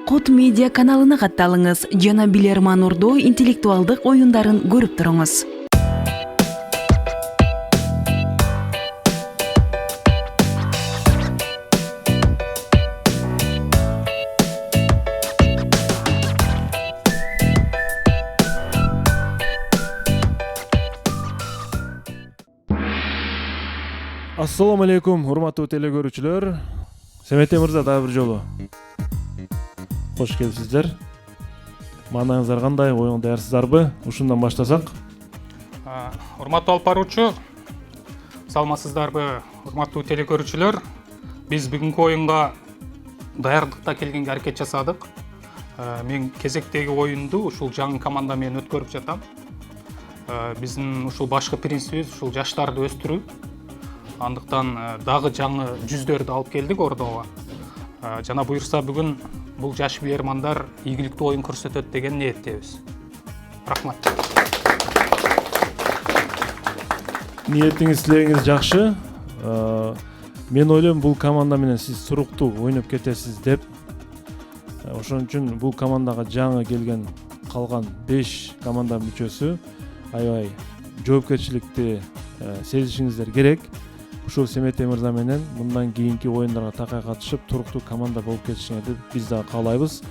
Код медиа каналына катталыңыз жана Билерман Ордо интеллектуалдык оюндарын көрүп туруңуз. Assalamu alaikum, урматтуу телекөрүүчүлөр. Семете мырза дагы бир жолу кош келипсиздер. Маанаңыздар кандай, оюң даярсыздарбы? Ушундан баштасак. Урматтуу алып баруучу, саламатсыздарбы, урматтуу телекөрүүчүлөр. Биз бүгүнкү оюнга даярдыкта келгенге аракет жасадык. Мен кезектеги оюнду ушул жаңы команда менен өткөрүп жатам. Биздин ушул башкы принцибибиз ушул жаштарды өстүрүү. Андыктан дагы жаңы жүздөрдү алып келдик Ордого. Жана буюрса бүгүн бул жаш билермандар ийгиликтүү оюн көрсөтөт деген ниеттебиз. Рахмат. Ниетиңиз, тилегиңиз жакшы. Мен ойлойм бул команда менен сиз туруктуу ойноп кетесиз деп. Ошон үчүн бул командага жаңы келген калган 5 команда мүчөсү аябай жоопкерчиликти сезишиңиздер керек. Ушул Семете мырза менен мындан кийинки оюндарга такай катышып, туруктуу команда болуп кетишиңерди биз дагы каалайбыз.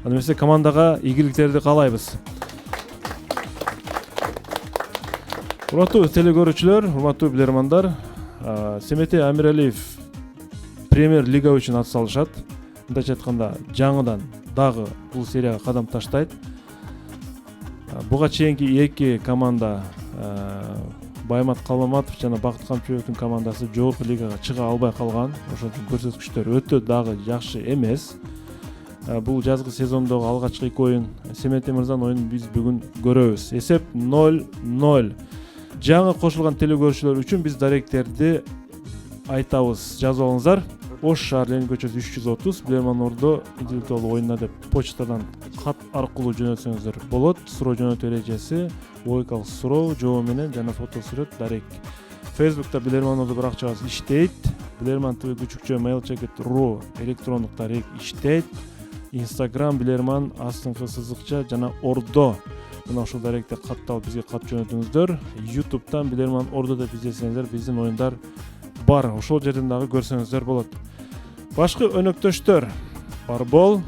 Анда эмесе командага ийгиликтерди каалайбыз. Урматтуу телекөрүүчүлөр, урматтуу билермандар, Семете Амиралиев Премьер Лига үчүн ат салышат. Мындайча айтканда, жаңыдан дагы бул серияга кадам таштайт. Буга чейинки 2 команда Баймат Калмаматов жана Бакыт Камчыбековдун командасы жогорку лигага чыга албай калган. Ошон үчүн көрсөткүчтөр өтө дагы жакшы эмес. Бул жазгы сезондогу алгачкы 2 оюн Семете мырзанын оюнун биз бүгүн көрөбүз. Эсеп 0-0. Жаңы кошулган телекөрүүчүлөр үчүн биз даректерди айтабыз. Жазып алыңыздар. Ош шаар Ленин көчөсү 330 Билерман Ордо интеллектуалдык оюндар деп почтадан кат аркылуу жөнөтсөңүздөр болот. Суроо жөнөтүү эрежеси логикалык суроо жооп менен жана фото сүрөт дарек. Facebook'та Билерман Ордо баракчабыз иштейт. Билерман ТВ күчүкчө mail.ru электрондук дарек иштейт. Instagram Билерман астыңкы сызыкча жана Ордо. Мына ушул даректе катталып бизге кат жөнөтүңүздөр. YouTube'тан Билерман Ордо деп издесеңиздер биздин оюндар бар. Ошол жерден дагы көрсөңүздөр болот. Башкы өнөктөштөр Барбол.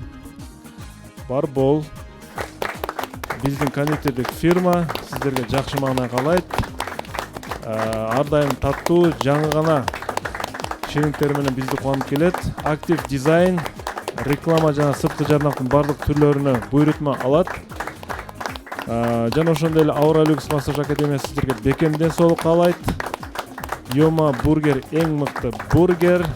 Биздин кондитердик фирма сиздерге жакшы маанай каалайт. Ар дайым таттуу, жаңы гана чегиңтер менен бизди кубанып келет. Актив дизайн, реклама жана сырткы жарнактын бардык түрлөрүнө буйрутма алат. Жана ошондой эле Aura Lux массаж академиясы сиздерге бекемден соолук каалайт. Йома бургер эң мыкты бургер.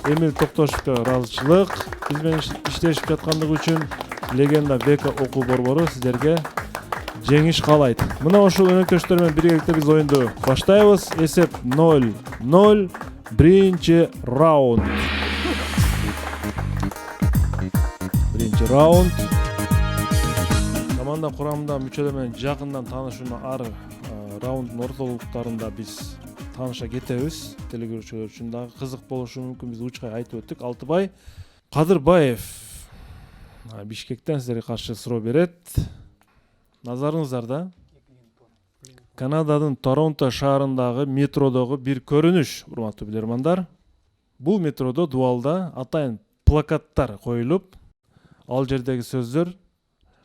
Эмил Токтошевго ыраазычылык. Биз менен иштешип жаткандыгы үчүн Легенда Бека окуу борбору сиздерге жеңиш каалайт. Мына ошол өнөктөштөр менен биргеликте биз оюнду баштайбыз. Эсеп 0-0. Биринчи раунд. Команда курамында мүчөлөр менен жакындан таанышууну ар раунддун ортолуктарында биз тааныша кетебиз. Телекөрүүчүлөр үчүн дагы кызык болушу мүмкүн. Биз учкай айтып өттүк. Алтыбай Кадырбаев Бишкектен сиздерге каршы суроо берет. Назарыңыздарда Канададын Торонто шаарындагы метродогу бир көрүнүш, урматтуу билермандар. Бул метродо дубалда атайын плакаттар коюлуп, ал жердеги сөздөр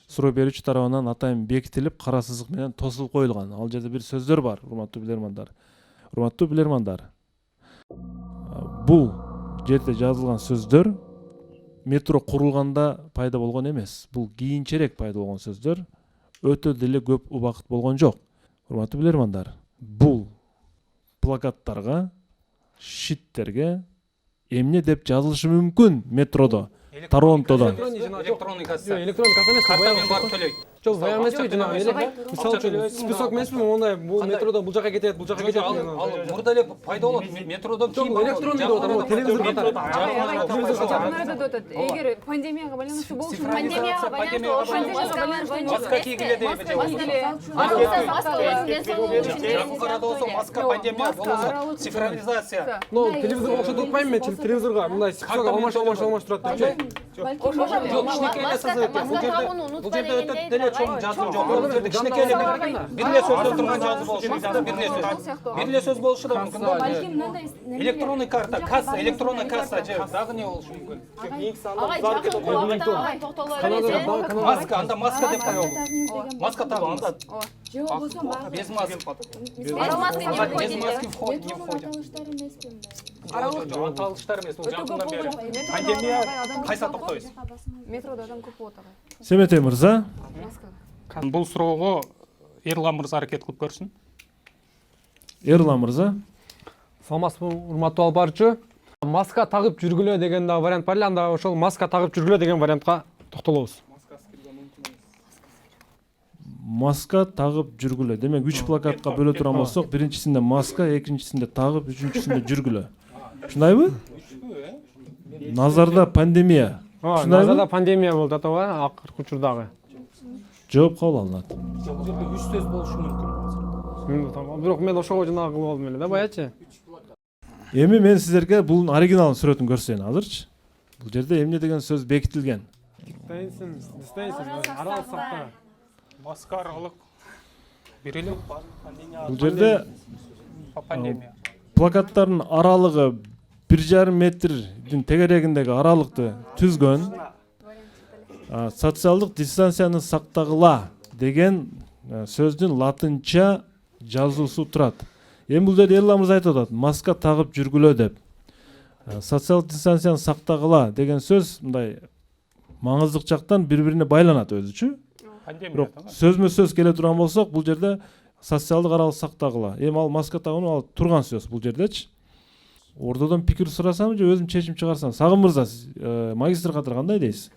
суроо берүүчү тарабынан атайын бекитилип, кара сызык менен тосулуп коюлган. Ал жерде бир сөздөр бар, урматтуу билермандар. Урматтуу билермандар. Бул жерде жазылган сөздөр метро курулганда пайда болгон эмес. Бул кийинчерээк пайда болгон сөздөр. Өтө деле көп убакыт болгон жок. Урматтуу билермандар, бул плакаттарга, шиттерге эмне деп жазылышы мүмкүн метродо? Торонтодо. Электроникасы эмес, картамен барып төлөйт. Жок, баягы эмес жана мисалы үчүн список эмеспи, мондай бул метродо бул жака кетет, бул жака кетет. Ал мурда эле пайда болот. Метродон кийин электрондо болот, телевизор катары. Эгер пандемияга байланыштуу болушу мүмкүн. Маска кийгиле деп жакын арада болсо маска пандемия болобу? Цифровизация. Телевизорго окшотуп атпайбы мен? Телевизорго мындай список алмаш турат депчи. Жок, кичинекей эле сөз экен. Бул жерде өтө деле чоң жазуу жок. Бул жерде кичинекей эле бир эле сөздөн турган жазуу болушу мүмкүн. Бир эле сөз болушу да мүмкүн да. Электронный карта, касса, электронный касса же дагы не болушу мүмкүн. Маска, анда маска деп коелу. Маска тагы анда. Без маски. Без маски вход не входит. Аталыштар эмес, бул жакындан бери. Пандемия кайса токтойбуз? Метрода адам көп болот ага. Семетей мырза. Бул суроого Эрлан мырза аракет кылып көрсүн. Эрлан мырза. Саламатсызбы, урматтуу алып баруучу. Маска тагып жүргүлө деген да вариант бар эле, анда ошол маска тагып жүргүлө деген вариантка токтолобуз. Маска тагып жүргүлө. Демек 3 плакатка бөлө турган болсок, биринчисинде маска, экинчисинде тагып, үчүнчүсүндө жүргүлө. Ушундайбы? Назарда пандемия. Назарда пандемия болду атабы, акыркы учурдагы. Жооп кабыл алынат. Бул жерде 3 сөз болушу мүмкүн. Бирок мен ошого жанагы кылып алдым эле да, баячы. Эми мен сиздерге бул оригиналын сүрөтүн көрсөтөйүн азырчы. Бул жерде эмне деген сөз бекитилген. Аралык сакта. Маска аралык. Бир эле Бул жерде пандемия. плакаттардын аралыгы 1,5 метрдин тегерегиндеги аралыкты түзгөн. Социалдык дистанцияны сактагыла деген сөздүн латынча жазуусу турат. Эми бул жерде Эрлан мырза айтып атат, маска тагып жүргүлө деп. Социалдык дистанцияны сактагыла деген сөз мындай маңыздык жактан бири-бирине байланат өзүчү. Бирок сөзмө сөз келе турган болсок, бул жерде социалдык аралык сактагыла. Эми ал маска тагууну ал турган сөз бул жердечи. Ордодон пикир сурасам же өзүм чечим чыгарсам? Сагын мырза, магистр катары кандай дейсиз?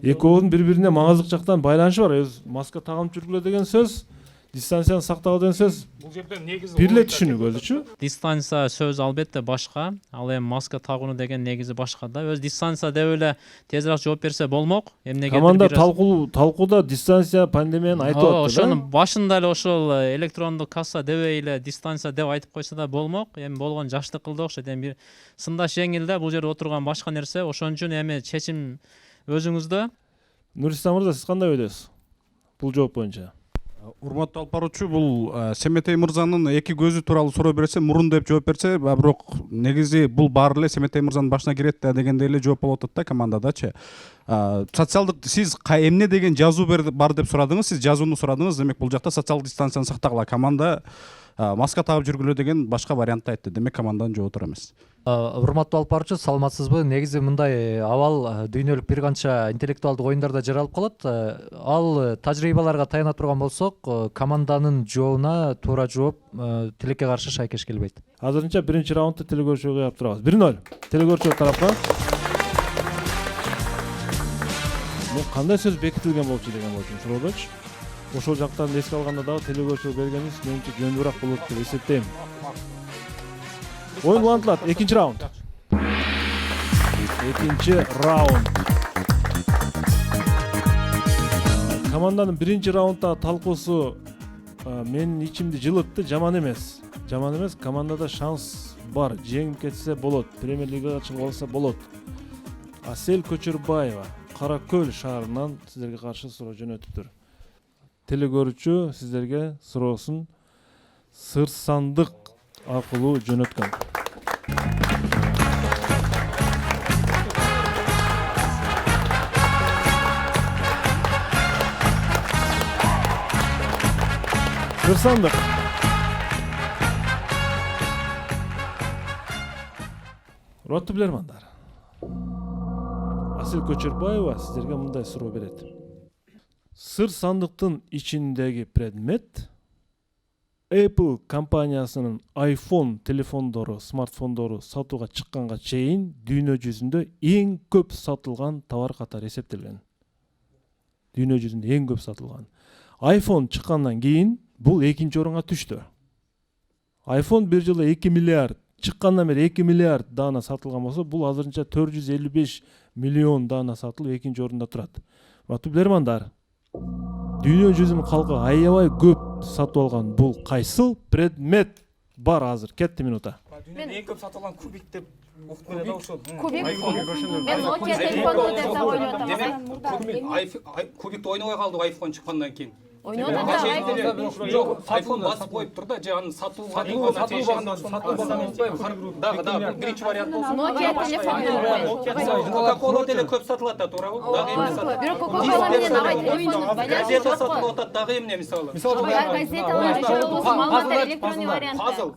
Экөөнүн бири-бирине маңыздык жактан байланышы бар. Маска тагып жүргүлө деген сөз, дистанцияны сактагыла деген сөз Бул жерде негизи бир эле түшүнүк өзүчү. Дистанция сөз албетте башка, ал эми маска тагууну деген негизи башка да. Өз дистанция деп эле тезирээк жооп берсе болмок. Эмнеге Команда талкууда дистанция пандемияны айтып атты да. Ошонун башында эле ошол электрондук касса дебей эле дистанция деп айтып койсо да болмок. Эми болгон жаштык кылды окшойт. Эми сындаш жеңил да, бул жерде отурган башка нерсе. Ошон үчүн эми чечим өзүңүздө. Нурислам мырза, сиз кандай ойдосуз? Бул жооп боюнча. Урматтуу алып баруучу, бул Семетей мырзанын эки көзү тууралуу суроо берсе, мурун деп жооп берсе, бирок негизи бул баары эле Семетей мырзанын башына кирет да дегендей эле жооп болуп атат да командадачы. Социалдык сиз эмне деген жазуу бар деп сурадыңыз, сиз жазууну сурадыңыз, демек бул жакта социалдык дистанцияны сактагыла. Команда маска тагып жүргүлө деген башка вариантты айтты. Демек команданын жообу туура эмес. Урматтуу алып баруучу, саламатсызбы? Негизи мындай абал дүйнөлүк бир канча интеллектуалдык оюндарда жаралып калат. Ал тажрыйбаларга таяна турган болсок, команданын жообуна туура жооп тилекке каршы шайкеш келбейт. Азырынча биринчи раундду телекөрүүчүгө куяп турабыз. 1-0 телекөрүүчү тарапка. Мен кандай сөз бекитилген болчу деген болчу суроодочу. Ошол жактан эске алганда дагы телекөрүүчүгө бергенибиз менимче жөндөбүрөөк болот деп эсептейм. Oyun улантылат. Экинчи раунд. Экинчи раунд. Команданын биринчи раундтагы талкуусу менин ичимди жылытты, жаман эмес. Жаман эмес, командада шанс бар. Жеңип кетсе болот, Премьер лигага чыгып алса болот. Асель Көчөрбаева Кара Көл шаарынан сиздерге каршы суроо жөнөтүптүр. Телекөрүүчү сиздерге суроосун сыр сандык аркылуу жөнөткөн. Сыр сандык. Урматтуу билермандар. Асель Көчөрбаева сиздерге мындай суроо берет. Сыр сандыктын ичиндеги предмет Apple компаниясынын iPhone телефондору, смартфондору сатууга чыкканга чейин дүйнө жүзүндө эң көп сатылган товар катары эсептелген. Дүйнө жүзүндө эң көп сатылган. iPhone чыккандан кийин бул экинчи орунга түштү. iPhone бир жылы 2 миллиард, чыккандан бери 2 миллиард даана сатылган болсо, бул азырынча 455 миллион даана сатылып экинчи орунда турат. Урматтуу билермандар, дүйнө жүзүнүн калкы аябай көп сатып алган бул кайсыл предмет бар азыр? Кетти минута. Мен эң көп сатылган кубик деп Укуп келе да ушул. Кубик. Мен Nokia телефону деп да ойлоп атам. Демек кубикти ойнобой калдык айфон чыккандан кийин. Ойноп атам. Жок, айфон басып коюптур да, же аны сатууга дагы биринчи вариант болсун. Nokia телефону. Coca-Cola деле көп сатылат да, туурабы? Дагы эмне сатылат? Бирок Coca-Cola менен агай телефону Газета сатылып атат, дагы эмне мисалы? газеталар же болсо маалыматтар электрондуу вариантта.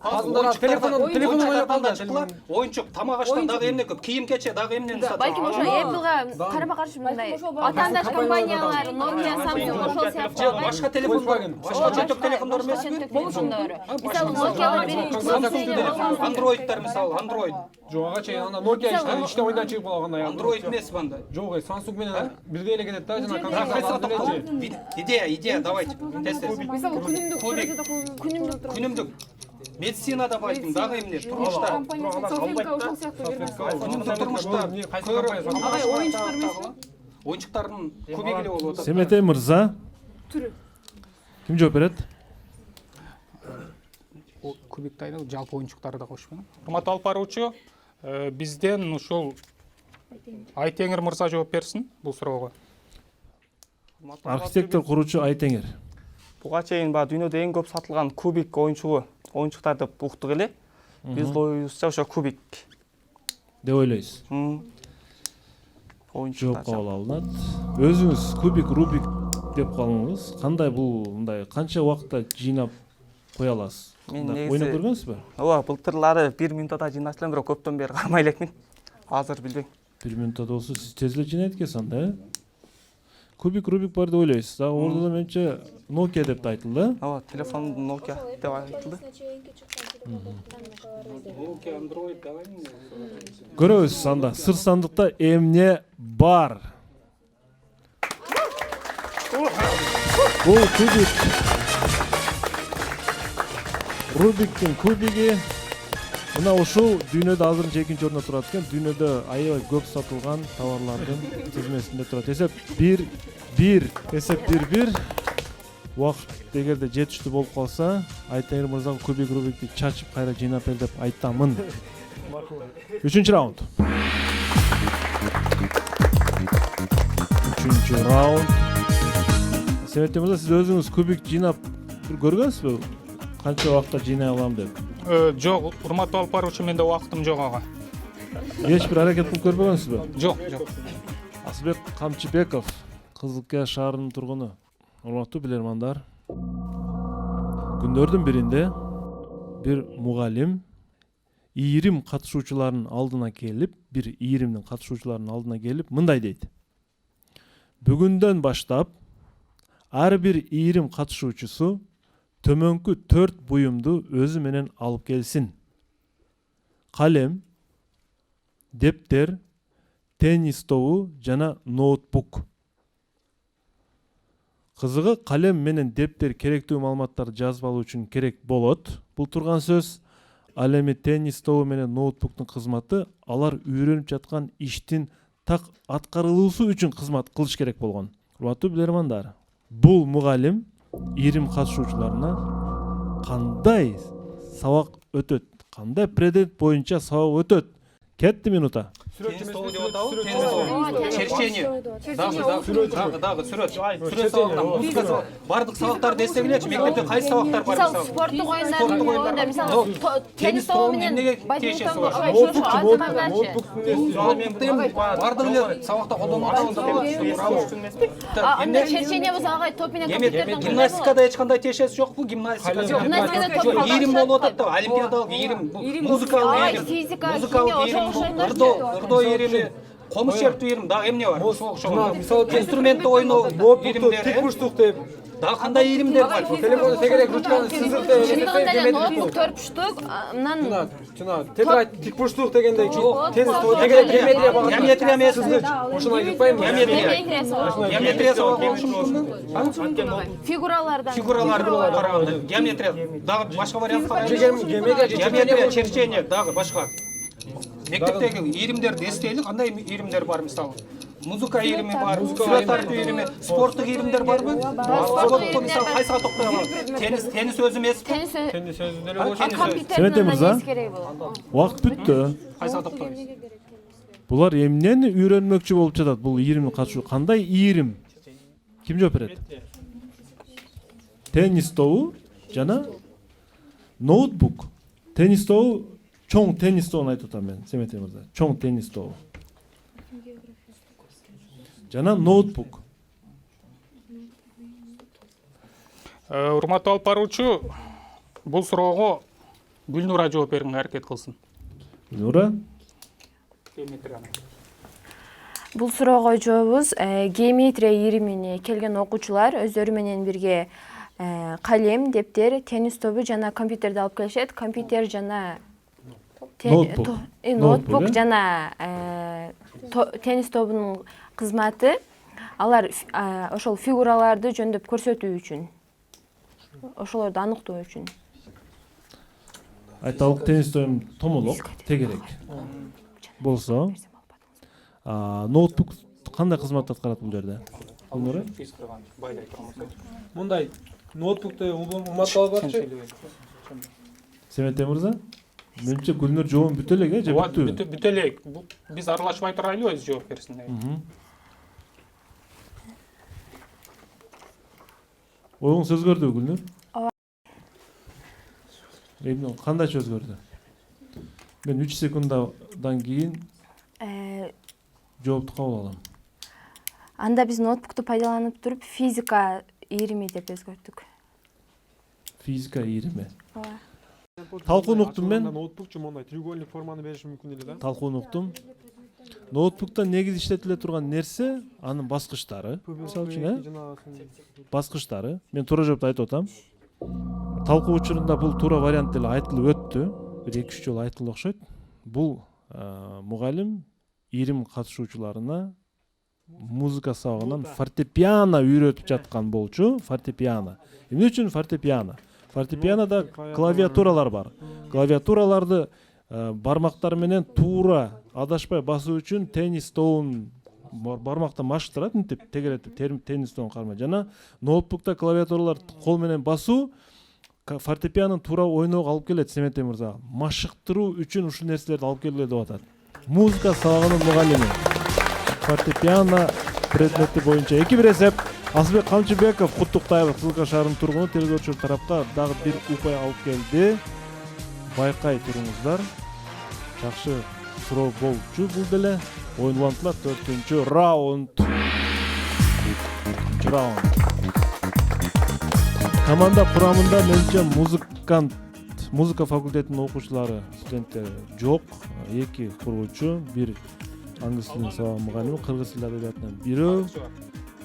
Телефон ойнап чыккыла. Оюнчук, тамак аштан дагы эмне көп, кийим-кече дагы эмнени сатат? Балким ошо Apple'га карама-каршы мындай атаандаш компаниялар, Nokia, Samsung ошол сыяктуу Башка телефондар, башка чөтөк телефондар эмеспи? болушундар. Мисалы Nokia'га биринчи Android'дар мисалы, Android. Жок, ага чейин анда Nokia ичте ойдан чыгып калгандай. Android эмеспи анда? Жок, Samsung менен бирдей эле кетет да, жана Идея, давайте. мисалы күнүмдүк Медицинада балким дагы эмне? Турмушта. салфетка ошол сыяктуу бермек. Турмушта. Агай оюнчуктар эмеспи? Оюнчуктардын көбүгү эле болуп атат. Семетей мырза. Түрү. Ким жооп берет? Кубикти айнап жалпы оюнчуктарды да кошуп. Урматтуу алып баруучу, бизден ушул Айтеңир мырза жооп берсин бул суроого. Архитектор куруучу Айтеңир. Буга чейин дүйнөдө эң көп сатылган кубик оюнчуктар деп уктук эле. Биздин оюбузча ошо кубик деп ойлойсуз. Оюнчуктар. Жооп кабыл алынат. Өзүңүз кубик, рубик деп калдыңыз. Кандай бул мындай канча убакытта жыйнап кое аласыз? Ойноп көргөнсүзбү? Ооба, былтырлары 1 минутта жыйнашты элем, бирок көптөн бери кармай элекмин. Азыр билбейм. 1 минутта болсо сиз тез эле жыйнайт экенсиз анда, Кубик, рубик бар деп ойлойсуз. Дагы ордо да менче Nokia деп айтылды. Ооба, телефон Nokia деп айтылды. Nokia, Android дагы эмне? Көрөбүз анда сыр сандыкта эмне бар. Бул кубик. Рубиктин кубиги мына ушул дүйнөдө азыр экинчи орунда турат экен. Дүйнөдө аябай көп сатылган товарлардын тизмесинде турат. Эсеп 1-1. Убакыт эгерде жетиштүү болуп калса, Айтеңир мырзага кубик рубикти чачып кайра жыйнап бер деп айтамын. 3-чү раунд. 3-чү раунд. Семетей мырза, сиз өзүңүз кубик жыйнап көргөнсүзбү? Канча убакытта жыйнай алам деп? Жок, урматтуу алып баруучу, менде убактым жок ага. Эч бир аракет кылып көрбөгөнсүзбү? Жок. Асылбек Камчыбеков, Кызылкия шаарынын тургуну. Урматтуу билермандар, күндөрдүн биринде бир мугалим ийрим катышуучулардын алдына келип, мындай дейт. Бүгүндөн баштап ар бир ийрим катышуучусу төмөнкү 4 буюмду өзү менен алып келсин. Калем, дептер, теннис тобу жана ноутбук. Кызыгы, калем менен дептер керектүү маалыматтарды жазып алуу үчүн керек болот. Бул турган сөз. Ал эми теннис тобу менен ноутбуктун кызматы алар үйрөнүп жаткан иштин так аткарылуусу үчүн кызмат кылыш керек болгон. Урматтуу билермандар, бул мугалим ийрим катышуучуларына кандай сабак өтөт, кандай предмет боюнча сабак өтөт? Кетти минута. Теннис тобу деп атабы? Черчение. Дагы сүрөт. Сүрөт сабагынан музыка сабак. Бардык сабактарды эстегилечи, мектепте кайсы сабактар бар мисалы спорттук оюндар, мисалы теннис тобу менен бадминтон бардык эле сабакта колдонуп анда черчение болсо агай топ менен компьютерден гимнастикада эч кандай тиешеси жокпу? Гимнастикада ийрим болуп атат да, олимпиадалык ийрим, музыкалык ийрим, музыкалык ийрим, ырдоо ийрими, комуш чертүү ийрим, дагы эмне бар? Инструментти ойноо ийримдери, тикбурчтук деп. Дагы кандай ийримдер бар? Телефонду тегерек ручканы сызып деп эле ноутбук 4 бурчтук, анан жана тетрадь тикбурчтук дегендей теннис тобу тегерек геометрия багы. Геометрия эмес. Ошону айтпайбы? Геометрия сабак болушу мүмкүнбү? фигуралардан караганда геометрия, дагы башка вариант бар. Геометрия, черчение, дагы башка. Мектептеги ийримдерди эстейли, кандай ийримдер бар мисалы? музыка ирими бар, сүрөт тартуу ирими, спорттук иримдер барбы? Спорттук мисалы кайсыга токтоло алабыз? Теннис өзү эмеспи? Теннис сөзү деле болчу. Семете мырза, керек болот. убакыт бүттү. Кайсыга токтойбуз? Булар эмнени үйрөнмөкчү болуп жатат? Бул ийримдин катышуу кандай ийрим? Ким жооп берет? Теннис тобу жана ноутбук. Теннис тобу, чоң теннис тобун айтып атам мен, Семете мырза. Чоң теннис тобу. Жана ноутбук. Урматтуу алып баруучу, бул суроого Гүлнура жооп берүүгө аракет кылсын. Гүлнура? Бул суроого жообубуз геометрия иримине келген окуучулар өздөрү менен бирге калем, дептер, теннис тобу жана компьютерди алып келишет. Компьютер жана ноутбук жана теннис тобунун кызматы алар ошол фигураларды жөндөп көрсөтүү үчүн. Ошолорду аныктоо үчүн. Айталык теннис тобу томолок, тегерек. Болсо, ноутбук кандай кызмат аткарат бул жерде? Гүлнура? Мындай ноутбукту уматып алып барчы. Семете мырза? Менимче Гүлнур жообун бүтө элек, же бүттүбү? Бүтө элек. Биз аралашпай турайлы, өзү жооп берсин. Оюңуз өзгөрдүбү Гүлнур? Ооба. Эмне кандайча өзгөрдү? Мен 3 секунддан кийин жоопту кабыл алам. Анда биз ноутбукту пайдаланып туруп физика ирими деп өзгөрттүк. Физика ирими. Ооба. Талкууну уктум мен. Ноутбукчу мондай треугольник форманы бериши мүмкүн эле да. Талкууну уктум. Ноутбукта негизи иштетиле турган нерсе анын баскычтары. Мисалы үчүн, баскычтары. Мен туура жоопту айтып атам. Талкуу учурунда бул туура вариант эле айтылып өттү. Бир 2-3 жолу айтылды окшойт. Бул мугалим ирим катышуучуларына музыка сабагынан фортепиано үйрөтүп жаткан болчу. Фортепиано. Эмне үчүн фортепиано? Фортепианода клавиатуралар бар. Клавиатураларды бармактар менен туура адашпай басуу үчүн теннис тобун бармактан машыктырат, мынтип тегеретип теннис тобун кармай. Жана ноутбукта клавиатуралар кол менен басуу фортепианонун туура ойноого алып келет, Семете мырза. Машыктыруу үчүн ушул нерселерди алып келгиле деп атат. Музыка сабагынын мугалими. Фортепиано предмети боюнча 2-1 эсеп. Асылбек Камчыбеков, Куттуктаев, Кызылка шаарынын тургуну тергөөчү тарапка дагы бир упай алып келди. Байкай туруңуздар. Жакшы суроо болчу бул деле. Оюнлантылар 4-чү раунд. Команда курамында менимче музыка факультетинин окуучулары, студенттери жок. 2 кургучу, 1 аңгыз тилинин сабак мугалими, кыргыз тили адабиятынан бирөө,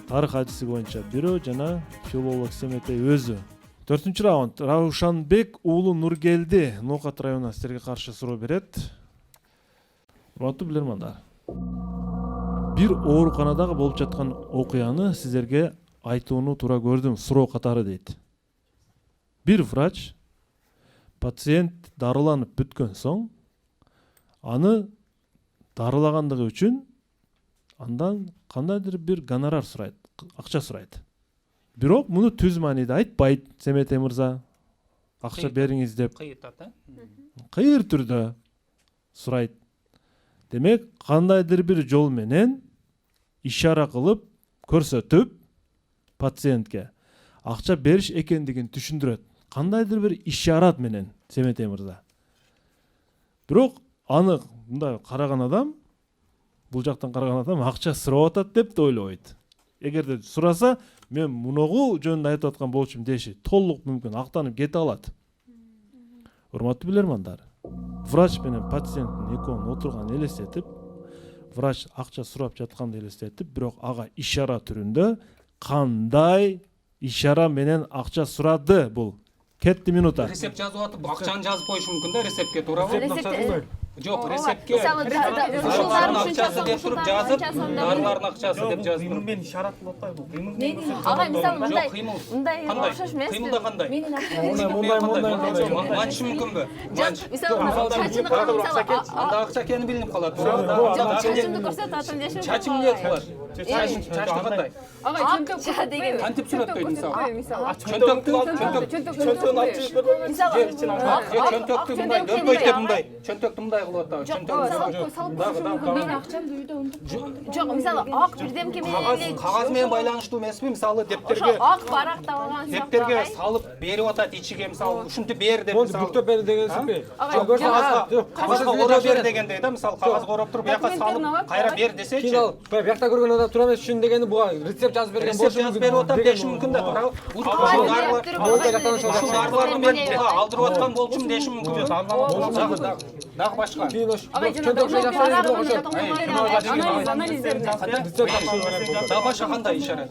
тарых адиси боюнча бирөө жана филолог Семете өзү. 4-чү раунд. Раушанбек уулу Нургелди Ноокат районунан силерге каршы суроо берет. Урматтуу билермандар. Бир ооруканадагы болуп жаткан окуяны сиздерге айтууну туура көрдүм, суроо катары дейт. Бир врач пациент дарыланып бүткөн соң аны дарылагандыгы үчүн андан кандайдыр бир гонорар сурайт, акча сурайт. Бирок муну түз мааниде айтпайт, Семете мырза. Акча бериңиз деп. Кыйыр түрдө сурайт. Демек, кандайдыр бир жол менен ишара кылып, көрсөтүп пациентке акча бериш экендигин түшүндүрөт. Кандайдыр бир ишарат менен, Семете мырза. Бирок аны мындай караган адам, бул жактан караган адам акча сурап атат деп да ойлойт. Эгерде сураса, мен муногу жөнүндө айтып аткан болчумун деши толук мүмкүн, актанып кете алат. Урматтуу билермандар, врач менен пациенттин экөөнүн отурганын элестетип, врач акча сурап жатканды элестетип, бирок ага ишара түрүндө кандай ишара менен акча сурады бул? Кетти минута. Рецепт жазып атып, акчаны жазып коюш мүмкүн да рецептке, туурабы? Жоқ, рецептке Мисалы, дарылардың ақшасы деп тұрып жазып, дарылардың ақшасы деп жазып тұрып. Мен ишарат кылып атпайбы? Ага, мисалы, Жоқ, қимыл. мындай Қандай? окшош эмес. Қимылда қандай? Мындай. Манчы мүмкін бе? Манчы. Мисалы, чачымды Анда ақша екені білініп қалады. Жоқ, чачымды көрсөтүп атам дешим. Чачым не қылады? Чачты қандай? Акча деген. Кантип сүрөттөйт мисалы? Чөнтөктү Мисалы, чөнтөктү мындай дөмпөйт деп мындай. Чөнтөктү мындай кылып атабы. Жоқ, мисалы, ак бирдемке менен Қағаз менен байланыштуу эмеспи? Мисалы дептерге ак баракта алган дептерге салып берип атат ичиге, мисалы ушинтип бер деп Болду мисалы. бүктөп бер деген сөзбү? Қағазға ороп бер дегендей да, мисалы қағазға ороп тұрып, бияққа салып, қайра бер десечи. Кийин ал, биякта көргөн адам тура эмес үчүн дегени буга рецепт жазып берген Рецепт жазып берип атат деши мүмкүн да, туурабы? Ушул дарыларды мен буга алдырып аткан болчумун деши мүмкүн. Дагы башка. Кийин чөнтөк Дагы башка кандай ишарат?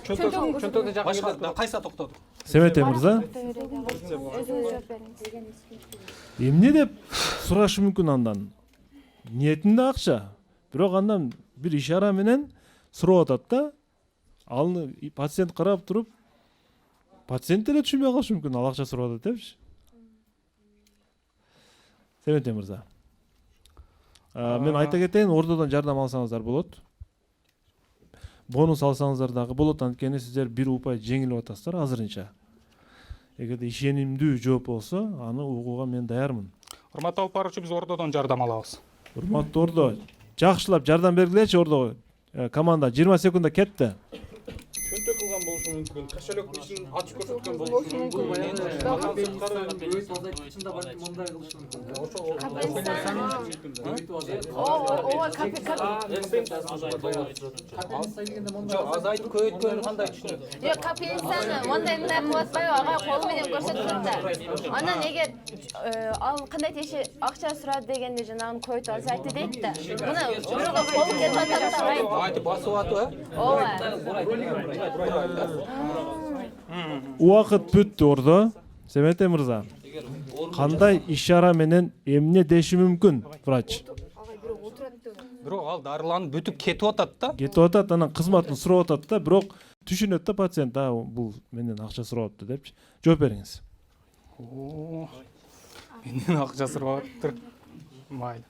чөнтөктө жакын Башка кайсы токтодук? Семете мырза, эмне деп сурашы мүмкүн андан? Ниетинде акча, бирок андан бир ишара менен сурап атат да. Ал пациент карап туруп, пациент деле түшүнбөй калышы мүмкүн, ал акча сурап атат депчи. Семете мырза. Мен айта кетейин, ордодон жардам алсаңыздар болот. Бонус алсаңыздар дагы болот, анткени сиздер бир упай жеңилип атасыздар азырынча. Эгерде ишенимдүү жооп болсо, аны угууга мен даярмын. Урматтуу алып баруучу, биз ордодон жардам алабыз. Урматтуу ордо, жакшылап жардам бергилечи ордого. Команда 20 секундда кетти. чөнтөк кылган болушу мүмкүн. Кошелек ишин ачып көрсөткөн болушу мүмкүн. Жок, азайтып көбөйткөнү кандай түшүнөт? Жоқ, капельницаны мындай кылып атпайбы, ага кол менен көрсөтүп да. Анан эгер ал кандай теши акча сурады дегенде жанагын коюп алса айтты дейт да. Мына бирөөгө кол кетип атат да. Айтып басып атып, Убакыт бүттү ордо. Семете мырза. Кандай ишара менен эмне деши мүмкүн, врач? Бирок ал дарыланып бүтүп кетип атат да. Кетип атат, анан кызматын сурап атат да, бирок түшүнөт да пациент, бул менден акча сурап атты депчи. Жооп бериңиз. Менден акча сурап атыптыр. Майли.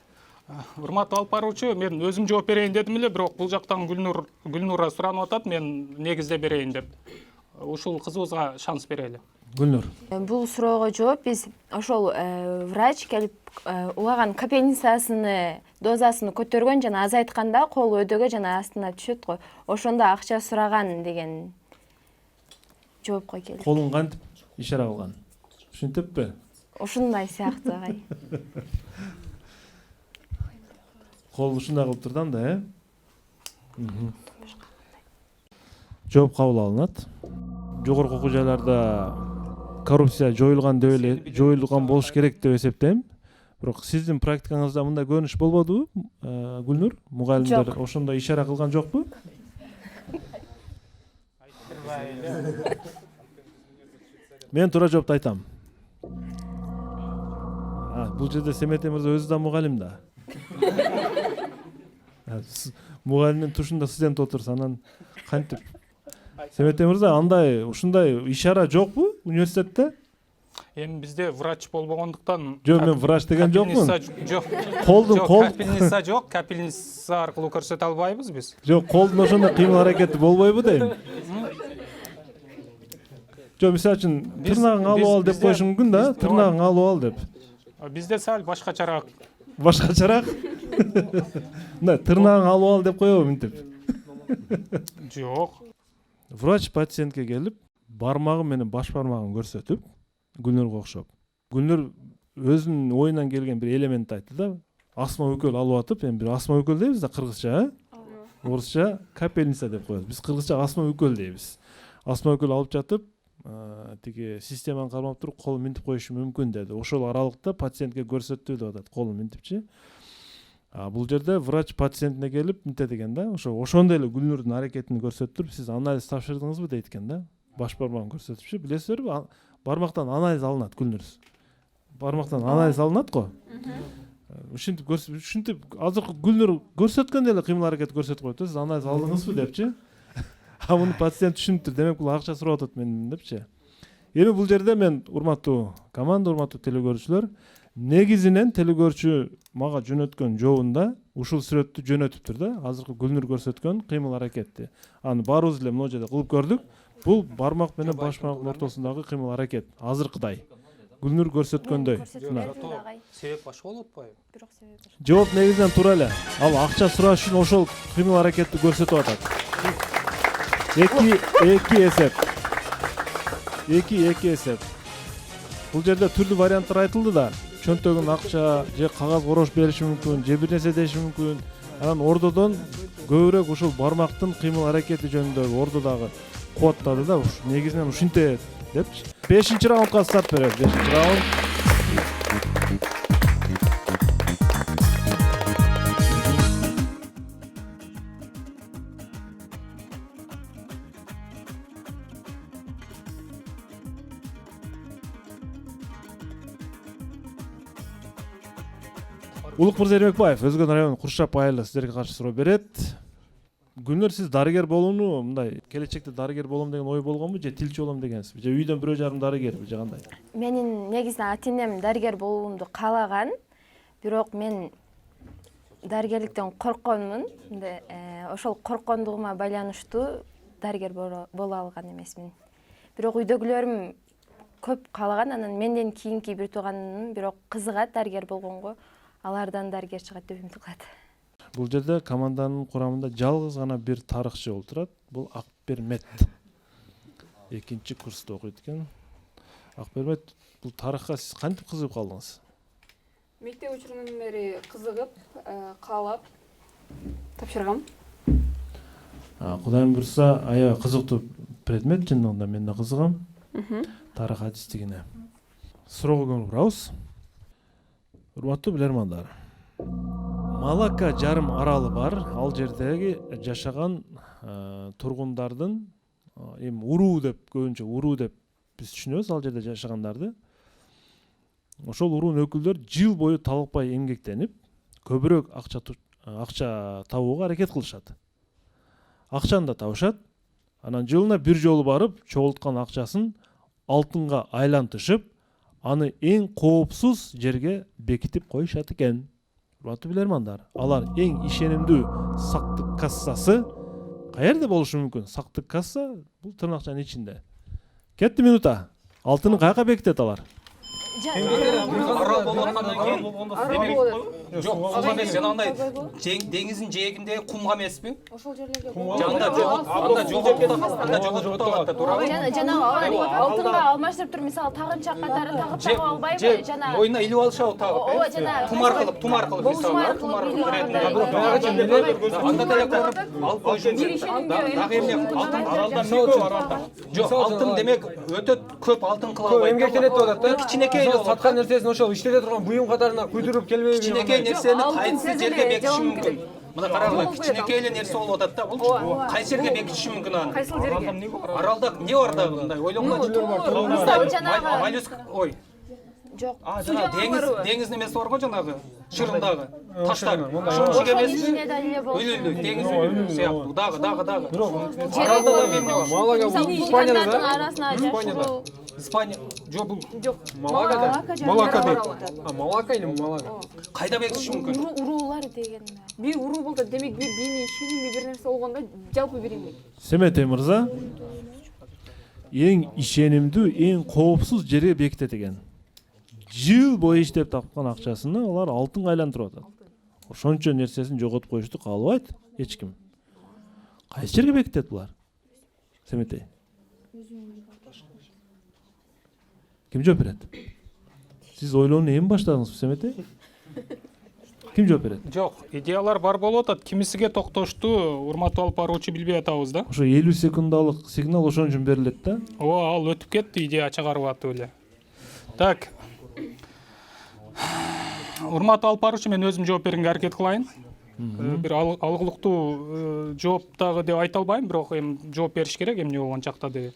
Урматтуу алып баруучу, мен өзүм жооп берейин дедим эле, бирок бул жактан Гүлнура суранып атат, мен негизде берейин деп. Ушул кызыбызга шанс берели. Гүлнур. Бул суроого жооп биз ошол врач келип улаган капельницасыны дозасын көтөргөн жана азайтканда кол өдөгө жана астына түшөт го. Ошондо акча сураган деген жоопко келди. Колун кантип ишара кылган? Түшүнтүппү? Ушундай сыяктуу агай. Кол ушундай кылып турдам да, Жооп кабыл алынат. Жогорку окуу жайларда коррупция жоюлган деп эле жоюлган болуш керек деп эсептейм. Бирок сиздин практикаңызда мындай көрүнүш болбодубу, Гүлнур? Мугалимдер ошондой ишара кылган жокпу? Мен туура жоопту айтам. Бул жерде Семете мырза өзү да мугалим да. Мугалимдин тушунда студент отурса, анан кантип? Семете мырза, андай ушундай ишара жокпу университетте? Эми бизде врач болбогондуктан. Жок, мен врач деген жокмун. Жок. Колдун Капельница жок, капельница аркылуу көрсөтө албайбыз биз. Жок, колдун ошондой кыймыл аракети болбойбу дейм. Жок, мисалы үчүн тырнагың алып ал деп коюшу мүмкүн да, тырнагың алып ал деп. Бизде сал башкачараак. Башкачараак? Мына тырнагың алып ал деп коебу мынтип? Жок. Врач пациентке келип, бармагы менен баш бармагын көрсөтүп, Гүлнурга окшоп. Гүлнур өзүнүн оюнан келген бир элемент айтты да, астма өкөл алып атып, эми бир астма өкөл дейбиз да кыргызча, орусча капельница деп коебуз. Биз кыргызча астма өкөл дейбиз. Астма өкөл алып жатып, тиги системаны кармап туруп колун минтип коюшу мүмкүн деди. Ошол аралыкта пациентке көрсөттү деп атат, колун минтипчи. Бул жерде врач пациентине келип мынте деген да, ошондой эле Гүлнурдун аракетин көрсөтүп, сиз анализ тапшырдыңызбы дейт экен да. Баш бармагын көрсөтүпчү, билесиздерби? Бармактан анализ алынат, Гүлнур. Бармактан анализ алынат го. ушинтип азыркы Гүлнур көрсөткөн эле кыймыл аракет көрсөтүп коет, сиз анализ алдыңызбы депчи. А муну пациент түшүнүптүр, демек бул акча сурап атат менден депчи. Эми бул жерде мен урматтуу команда, урматтуу телекөрүүчүлөр, негизинен телекөрүүчү мага жөнөткөн жообунда ушул сүрөттү жөнөтүптүр да, азыркы Гүлнур көрсөткөн кыймыл аракетти. Аны баарыбыз эле могу жерде кылып көрдүк. Бул бармак менен баш бармактын ортосундагы кыймыл аракет азыркыдай. Гүлнур көрсөткөндөй. Себеп башка болуп атпайбы? Бирок себеп башка. Жооп негизинен туура эле. Ал акча сураш үчүн ошол кыймыл аракетти көрсөтүп атат. Эки эсеп. Бул жерде түрлүү варианттар айтылды да. Чөнтөгүн акча же кагаз корош бериши мүмкүн, же бир нерсе деши мүмкүн. Анан ордодон көбүрөөк ушул бармактын кыймыл аракети жөнүндөгү ордодагы кубаттады да, негизинен ушинте депчи. 5-чи раундга старт беребиз. 5-чи раунд. Улук Мырза Эрмекбаев, Өзгөн району Куршап айылы сиздерге каршы суроо берет. Гүлнур, сиз дарыгер болууну, мындай келечекте дарыгер болом деген ой болгонбу, же тилчи болом дегенсизби? Же үйдөн бирөө жарым дарыгерби, же кандай? Менин негизинен ата-энем дарыгер болуумду каалаган, бирок мен дарыгерликтен коркконмун. Ошол корккондугума байланыштуу дарыгер боло алган эмесмин. Бирок үйдөгүлөрүм көп каалаган, анан менден кийинки бир тууганым бирок кызыгат дарыгер болгонго, алардан дарыгер чыгат деп үмүт кылат. Бул жерде команданын курамында жалгыз гана бир тарыхчы болуп турат. Бул Акпермет. 2-чи курста окуйт экен. Акпермет, бул тарыхка сиз кантип кызыгып калдыңыз? Мектеп учурунан бери кызыгып, каалап тапшыргам. Кудайым буйрса, аябай кызыктуу предмет, чындыгында мен да кызыгам. Тарых адистигине. Суроого көңүл бурабыз. Урматтуу билермандар. Малака жарым аралы бар. Ал жердеги жашаган тургундардын эми уруу деп, көбүнчө уруу деп биз түшүнөбүз ал жерде жашагандарды. Ошол уруунун өкүлдөрү жыл бою талыкпай эмгектенип, көбүрөөк акча табууга аракет кылышат. Акчаны да табышат. Анан жылына бир жолу барып, чогулткан акчасын алтынга айлантышып, аны эң коопсуз жерге бекитип коюшат экен. Урматтуу билермандар, алар эң ишенимдүү сактык кассасы каерде болушу мүмкүн? Сактык касса бул тырнакчанын ичинде. Кетти минута. Алтынын каяка бекитет алар? Жок, кумга эмес, жана андай деңиздин жээгиндеги кумга эмеспи? Ошол жерлерге Анда жоготуп атат да, туурабы? Жана алтынга алмаштырып туруп, мисалы тагынча катары тагып таба албайбы? Жана моюна илип алышабы тагып? Тум аркылуу мисалы, тум аркылуу берет. Анда деле көрүп алып коюшум керек. Дагы эмне алтын жок, алтын демек өтө көп алтын кыла албайт. Эмгектенет деп атат да. Кичинекей саткан нерсесин ошол иштете турган буюм катарына куйдуруп келбейби? Кичинекей нерсени кайсы жерге бекитиши мүмкүн? Мына карагыла, кичинекей эле нерсе болуп атат да, бул кайсы жерге бекитиши мүмкүн аны? Кайсыл жерге? Аралда эмне бар дагы мындай ойлонгон? Моллюск, ой. Жок. Жана деңиз немеси бар го жанагы, шырындагы, таштар. Ошол эмеспи? Үлүлүү, деңиз үлүлүү сыяктуу, дагы. Аралда да эмне бар? Малага Испанияда да? Арасына Испания, жок бул. Жок. Малага дейт. Малака или Малага? Кайда бекитиши мүмкүн? уруулар деген. Бир уруу болду, демек бир диний ишенимби бир нерсе болгондо жалпы бир эмгек. Семетей мырза, эң ишенимдүү, эң коопсуз жерге бекитет экен. Жыл бою иштеп тапкан акчасыны алар алтынга айлантырып атат. Ошончо нерсесин жоготуп коюшту каалабайт эч ким. Кайсы жерге бекитет булар? Семетей. Ким жооп берет? Сиз ойлоону эми баштадыңызбы, Семетей? Ким жооп берет? Жок, идеялар бар болуп атат. Кимисиге токтошту урматтуу алып баруучу билбей атабыз да. Ошо 50 секундалык сигнал ошон үчүн берилет да. Ал өтүп кетти, идея чыгарып атып эле. Так. Урматтуу алып баруучу, мен өзүм жооп бергенге аракет кылайын. Бир алгылыктуу жооп дагы деп айта албайм, бирок эми жооп бериш керек эмне болгон жакта деп.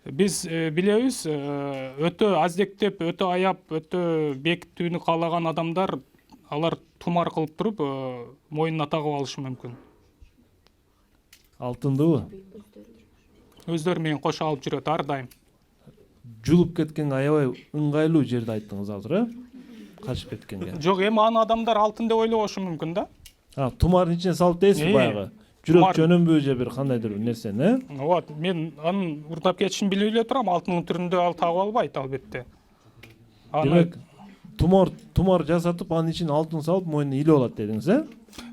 Биз билебиз, өтө аздектеп, өтө аяп, өтө бекитүүнү каалаган адамдар алар тумар кылып туруп мойнуна тагып алышы мүмкүн. Алтындыбы? Өздөрү менен кошо алып жүрөт ар дайым. Жулуп кеткенге аябай ыңгайлуу жерди айттыңыз азыр, качып кеткенге. Жок, эми аны адамдар алтын деп ойлобошу мүмкүн да. Тумардын ичине салып дейсиз баягы. Жүрөк жөнөмбү же бир кандайдыр нерсени, Вот, мен анын уурдап кетишин билип эле турам, алтындын түрүндө ал тагып албайт албетте. Демек, тумар жасатып, анын ичине алтын салып, мойнуна илип алат дедиңиз,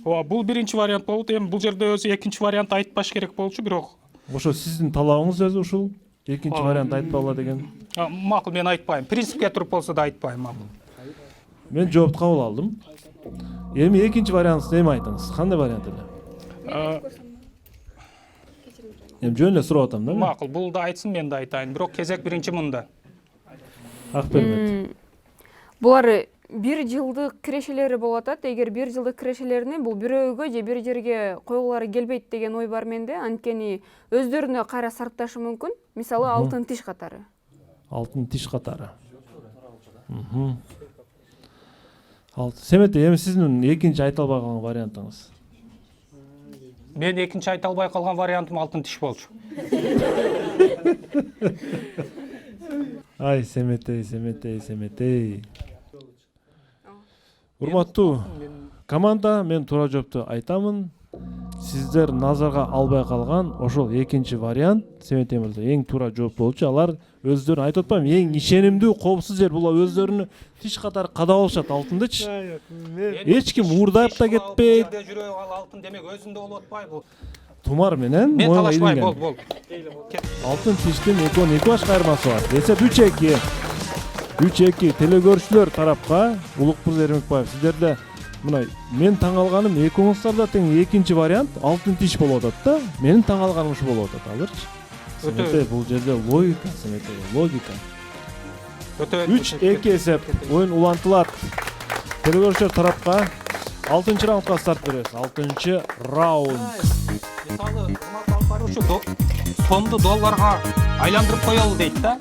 Ооба, бул биринчи вариант болот. Эми бул жерде өзү экинчи вариант айтпаш керек болчу, бирок Ошо сиздин талабыңыз өзү ушул. Экинчи вариант айтпагыла деген. макул, мен айтпайм. Принципке туруп болсо да айтпайм, макул. Мен жоопту кабыл алдым. Эми экинчи вариантты эми айтыңыз. Кандай вариант эле? Эми жөн эле сурап атам да. Макул, бул да айтсын, мен да айтайын. Бирок кезек биринчи мында. Акбермет. Булар бир жылдык кирешелери болуп атат. Эгер бир жылдык кирешелерини бул бирөөгө же бир жерге койгулары келбейт деген ой бар менде. Анткени өздөрүнө кайра сарпташы мүмкүн. Мисалы алтын тиш катары. Алтын тиш катары. Семете, эми сиздин экинчи айта албай калган вариантыңыз. Мен экинчи айта албай калган вариантым алтын тиш болчу. Ай, Семетей. Урматтуу команда, мен туура жоопту айтамын. Сиздер назарга албай калган ошол экинчи вариант, Семетей мырза, эң туура жооп болчу. Алар өздөрүн айтып атпаймынбы, эң ишенимдүү, коопсуз жер бул өздөрүнүн тиш катары кадап алышат алтындычы. Эч ким уурдап да кетпейт. Жүрөк ал алтын демек өзүндө болуп атпайбы? Тумар менен Мен моюнга талашпай, илинген. бол. Алтын тиштин 2 башка айырмасы бар. Эсеп 3-2. 3-2 телекөрүүчүлөр тарапка Улукбуз Эрмекбаев. Сиздерде мына мен таң алганым экөөңүздөр тең экинчи вариант алтын тиш болуп атат да. Менин таң алганым ушу болуп атат, алырчы. Семете бул жерде логика, Семете, логика. 3-2 эсеп. Оюн улантылат. Телекөрүүчүлөр тарапка 6-чы раундга старт беребиз. 6-чы раунд. Мисалы, сомду долларга айландырып коелу дейт да.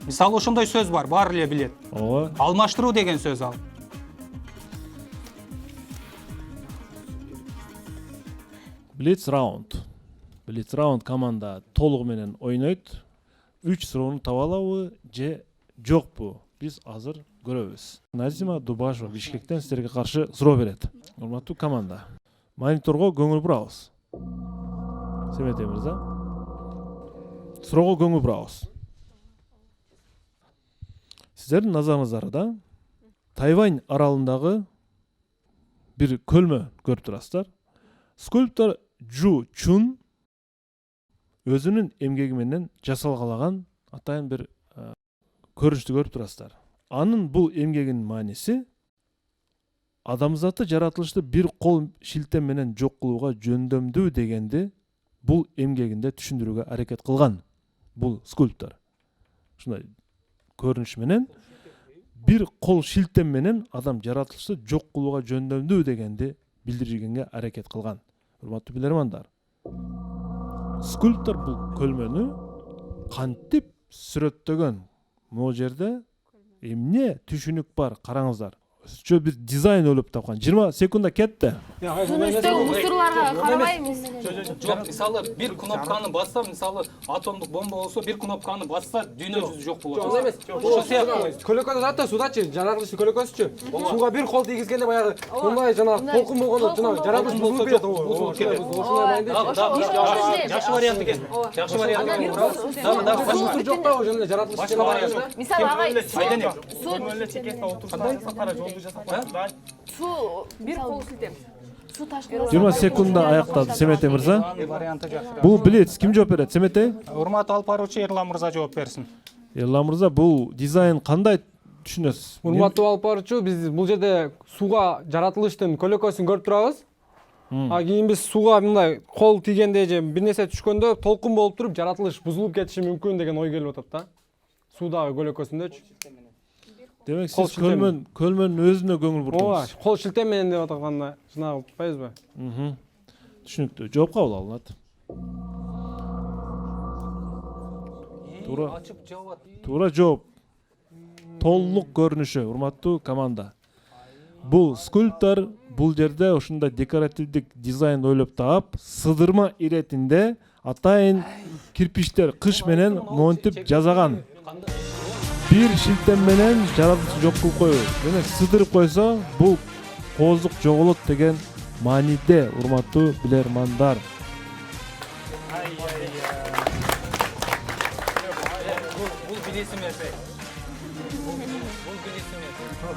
Мисалы, ошондой сөз бар, баары эле билет. Ооба. Алмаштыруу деген сөз ал. Блиц раунд. Блиц раунд команда толугу менен ойнойт. 3 суроону таба алабы же жокпу? Биз азыр көрөбүз. Назима Дубашева Бишкектен сиздерге каршы суроо берет. Урматтуу команда. Мониторго көңүл бурабыз. Семетей мырза. Суроого көңүл бурабыз. Сиздердин назарыңыздарда Тайвань аралындагы бир көлмө көрүп турасыздар. Скульптор Жу Чун өзүнүн эмгеги менен жасалгалаган атайын бир көрүнүштү көрүп турасыздар. Анын бул эмгегинин мааниси адамзатты жаратылышты бир кол шилтем менен жок кылууга жөндөмдүү дегенди бул эмгегинде түшүндүрүүгө аракет кылган бул скульптор. Ушундай көрүнүш менен бир кол шилтем менен адам жаратылышты жок кылууга жөндөмдүү дегенди билдиргенге аракет кылган. Урматтуу билермандар. Скульптор бул көлмөнү кантип сүрөттөгөн? Могу жерде эмне түшүнүк бар, караңыздар. Чө бир дизайн ойлоп тапкан. 20 секунда кетти. Сунуштагы мусорларга карабайбыз. Жок, мисалы, бир кнопканы басса, мисалы, атомдук бомба болсо, бир кнопканы басса, дүйнө жүзү жок болот. Жок эмес. Ошо сыяктуу. Көлөкөдө заты судачы, жаратылышы көлөкөсүчү. Сууга бир кол тийгизгенде баягы мындай жана толкун болгондо жана жаратылыш бузулуп кетет. Жакшы вариант экен. Жакшы вариант. Мусор жок да ошондо жаратылыш. Мисалы, агай, суу бир кол силтем. Суу ташкын. 20 секунда аяктады Семетей мырза. Бул Блиц ким жооп берет, Семетей? Урматтуу алып баруучу Эрлан мырза жооп берсин. Эрлан мырза, бул дизайн кандай түшүнөсүз? Урматтуу алып баруучу, биз бул жерде сууга жаратылыштын көлөкөсүн көрүп турабыз. Кийин биз сууга мындай кол тийгенде же бир нерсе түшкөндө толкун болуп туруп жаратылыш бузулуп кетиши мүмкүн деген ой келип атат да. Суудагы көлөкөсүндөчү. Демек сиз көлмөнүн өзүнө көңүл бурдуңуз. Кол шилтем менен деп атканда жанагы байызбы? Түшүнүктүү. Жооп кабыл алынат. Туура жооп. Толук көрүнүшү, урматтуу команда. бул скульптор бул жерде ушундай декоративдик дизайн ойлоп таап, сыдырма иретинде атайын кирпичтер кыш менен монтип жасаган. Бир шилтем менен жаратылышы жок кылып коюу. Демек сыдырып койсо бул кооздук жоголот деген мааниде, урматтуу билермандар. Бул билесим эсе.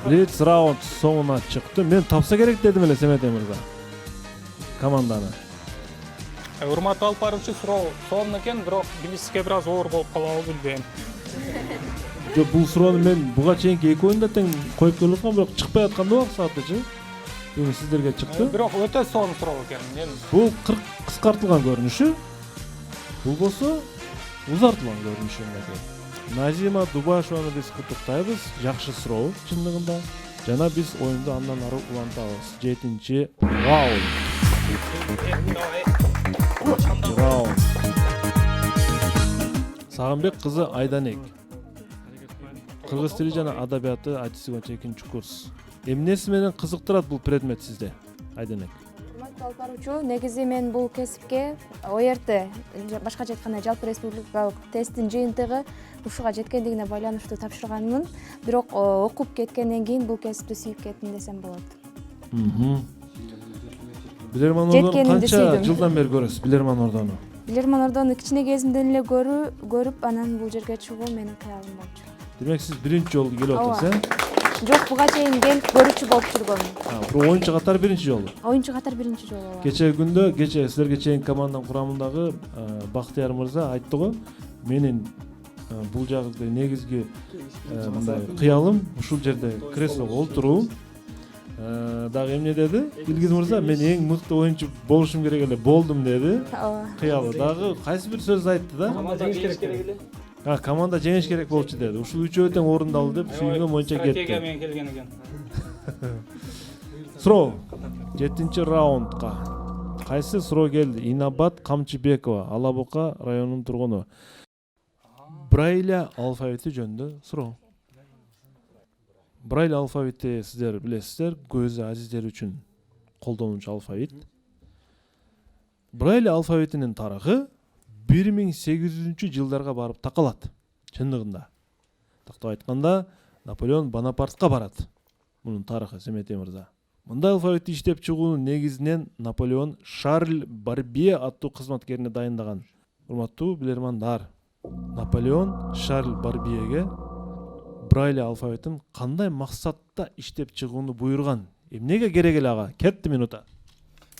Блиц раунд соңуна чыкты. Мен тапса керек дедим эле Семетей мырза. Команданы. Урматтуу алып баруучу суроо сонун экен, бирок билишке бир аз оор болуп калабы билбейм. Жок, бул суроону мен буга чейинки эки оюнда тең коюп келип аткам, бирок чыкпай атканда убак саатычы. Бүгүн сиздерге чыкты. Бирок өтө сонун суроо экен. Мен Бул кыскартылган көрүнүшү. Бул болсо узартылган көрүнүшү менен. Назима Дубашеваны биз куттуктайбыз. Жакшы суроо чындыгында. Жана биз оюнду андан ары улантабыз. 7-чи раунд. Раунд. Сагынбек кызы Айданек. Кыргыз тили жана адабияты айтысы боюнча 2-курс. Эмнеси менен кызыктырат бул предмет сизде, Айданек? Урматтуу алып баруучу, негизи мен бул кесипке ОРТ, башкача айтканда жалпы республикалык тесттин жыйынтыгы ушуга жеткендигине байланыштуу тапшырганмын. Бирок окуп кеткенден кийин бул кесипти сүйүп кеттим десем болот. Билерман ордону канча жылдан бери көрөсүз, Билерман ордону? Билерман ордону кичине кезимден эле көрүп, анан бул жерге чыгуу менин кыялым болчу. Демек сиз биринчи жолу келип атасыз, Жок, буга чейин келип көрүүчү болуп жүргөм. Бул оюнчу катары биринчи жолу. Оюнчу катары биринчи жолу. Кече силерге чейин команданын курамындагы Бактияр мырза айтты го, менин бул жагы негизги мындай кыялым ушул жерде креслого олтуруу. Дагы эмне деди? Илгиз мырза, мен эң мыкты оюнчу болушум керек эле, болдум деди. Кыялы. Дагы кайсы бир сөз айтты да? Команда жеңиш керек эле. Команда жеңиш керек болчу деди. Ушул үчөө тең орундалды деп сүйүнгөн боюнча кетти. стратегия менен келген экен. Суроо 7-чи раундга. Кайсы суроо келди? Инабат Камчыбекова, Алабука районунун тургуну. Брайль алфавити жөнүндө суроо. Брайль алфавити сиздер билесиздер, көзү азиздер үчүн колдонуучу алфавит. Брайль алфавитинин тарыхы 1800-жылдарга барып такалат. Чындыгында. Тактап айтканда, Наполеон Бонапартка барат. Мунун тарыхы, Семетей мырза. Мындай алфавитти иштеп чыгуунун негизинен Наполеон Шарль Барбье аттуу кызматкерине дайындаган. Урматтуу билермандар, Наполеон Шарль Барбьеге Брайль алфавитин кандай максатта иштеп чыгууну буйруган? Эмнеге керек эле ага? Кетти минута.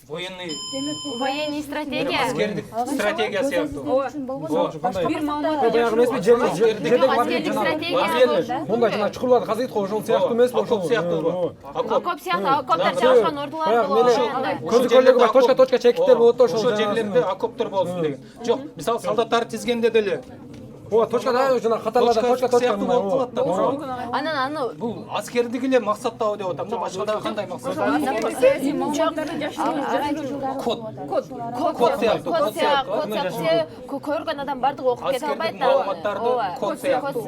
Военный стратегия. Аскердик стратегия сыяктуу. Бир маалымат баягы эмеспи, жердеги стратегия. Мындай жана чукурларды казыйт го, ошол сыяктуу эмеспи, ошол сыяктуу. Окоп сыяктуу, окоптор жашаган ордулар болот. Көзүкөлөгү бар, точка чекиттер болот да, Ошол жерлерде окоптор болсун деген. Жок, мисалы солдаттар тизгенде деле точкада жана катарларда точка сыяктуу болуп калат да. Анан аны Бул аскердик эле максаттабы деп атам да, башка дагы кандай максат? Код сыяктуу. көргөн адам бардыгы окуп кете албайт да. Маалыматтарды код сыяктуу.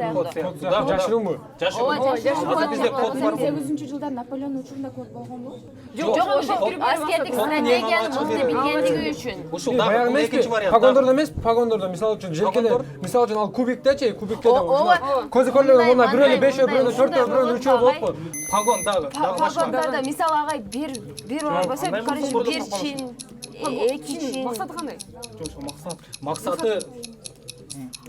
Жашыруумбу? Азыр бизде код бар. 1800-жылдар Наполеон учурунда код болгонбу? Жок, ошол аскердик стратегияны мыкты билгендиги үчүн. Ушул Баягы дагы экинчи вариант. погондордо эмес, погондордо мисалы үчүн желкелер, мисалы үчүн ал кубиктечи, кубиктеде көзүкөлөгү мына бирөөнү 5-өө, бирөөнү 4-өө, бирөөнү 3-өө болуп коет. Погон дагы башка. Погондордо мисалы агай бир болсо, короче, бир чин, эки чин. Максаты кандай? Максаты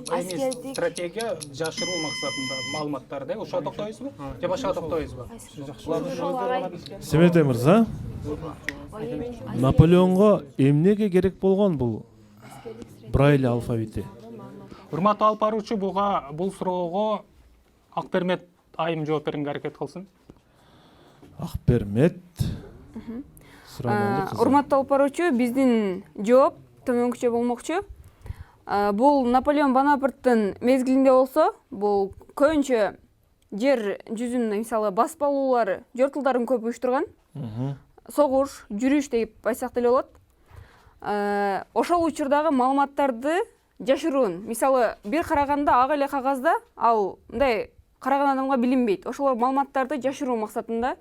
Аскердик стратегия жашыруу максатында маалыматтарды, ошого токтойсузбу? Же башка токтойсузбу? Семетей мырза, Наполеонго эмнеге керек болгон бул Брайль алфавити? Урматтуу алып баруучу, бул суроого Акбермет айым жооп берүүгө аракет кылсын. Акбермет. Урматтуу алып баруучу, биздин жооп төмөнкүчө болмокчу. Бул Наполеон Бонапарттын мезгилинде болсо, бул көбүнчө жер жүзүнүн мисалы басып алуулар, жортулдарын көп уюштурган. Согуш, жүрүш деп айтсак деле болот. Ошол учурдагы маалыматтарды жашыруун. Мисалы, бир караганда ак эле кагазда ал мындай караган адамга билинбейт. Ошол маалыматтарды жашыруу максатында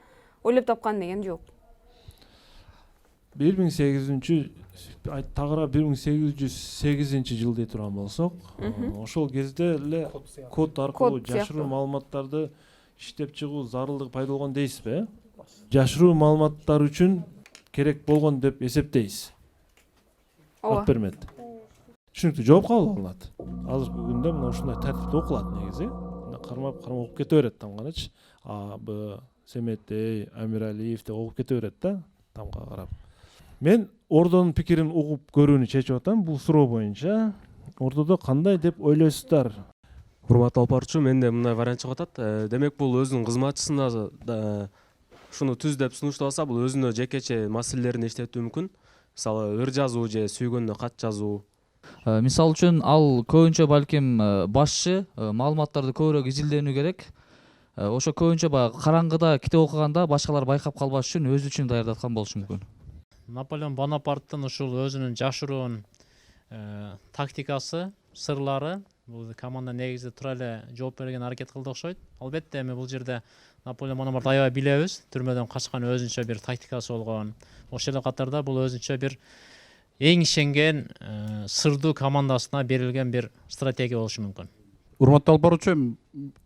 ойлоп тапкан деген жок. 1808 дей турган болсок, ошол кезде эле код аркылуу жашыруу маалыматтарды иштеп чыгуу зарылдыгы пайда болгон дейсизби? Жашыруу маалыматтар үчүн керек болгон деп эсептейсиз. Ат бермет. Түшүнүктүү жооп кабыл алынат. Азыркы күндө мына ушундай тартипте окулат негизи. Кармап окуп кете берет тамганычы. А, Б, Семетей, Амиралиев деп окуп кете берет да, тамга карап. Мен Ордонун пикирин угуп көрүүнү чечип атам бул суроо боюнча. Ордодо кандай деп ойлойсуздар? Урматтуу алып баруучу, менде мындай вариант чыгып атат. Демек бул өзүнүн кызматчысына ушуну түз деп сунушталса, бул өзүнө жекече маселелерин иштетүү мүмкүн. Мисалы, ыр жазуу же сүйгөнүнө кат жазуу. Мисал үчүн ал көбүнчө балким башчы маалыматтарды көбүрөөк изилденүү керек. Ошо көбүнчө баягы караңгыда китеп окуганда башкалар байкап калбаш үчүн өзү үчүн даярдаткан болушу мүмкүн. Наполеон Бонапарттын ушул өзүнүн жашыруун тактикасы, сырлары бул команда негизи тура эле жооп берген аракет кылды окшойт. Албетте эми бул жерде Наполеон Бонапарт аябай билебиз, түрмөдөн качкан өзүнчө бир тактикасы болгон. Ошол эле катарда бул өзүнчө бир эң ишенген сырдуу командасына берилген бир стратегия болушу мүмкүн. Урматтуу алып баруучу,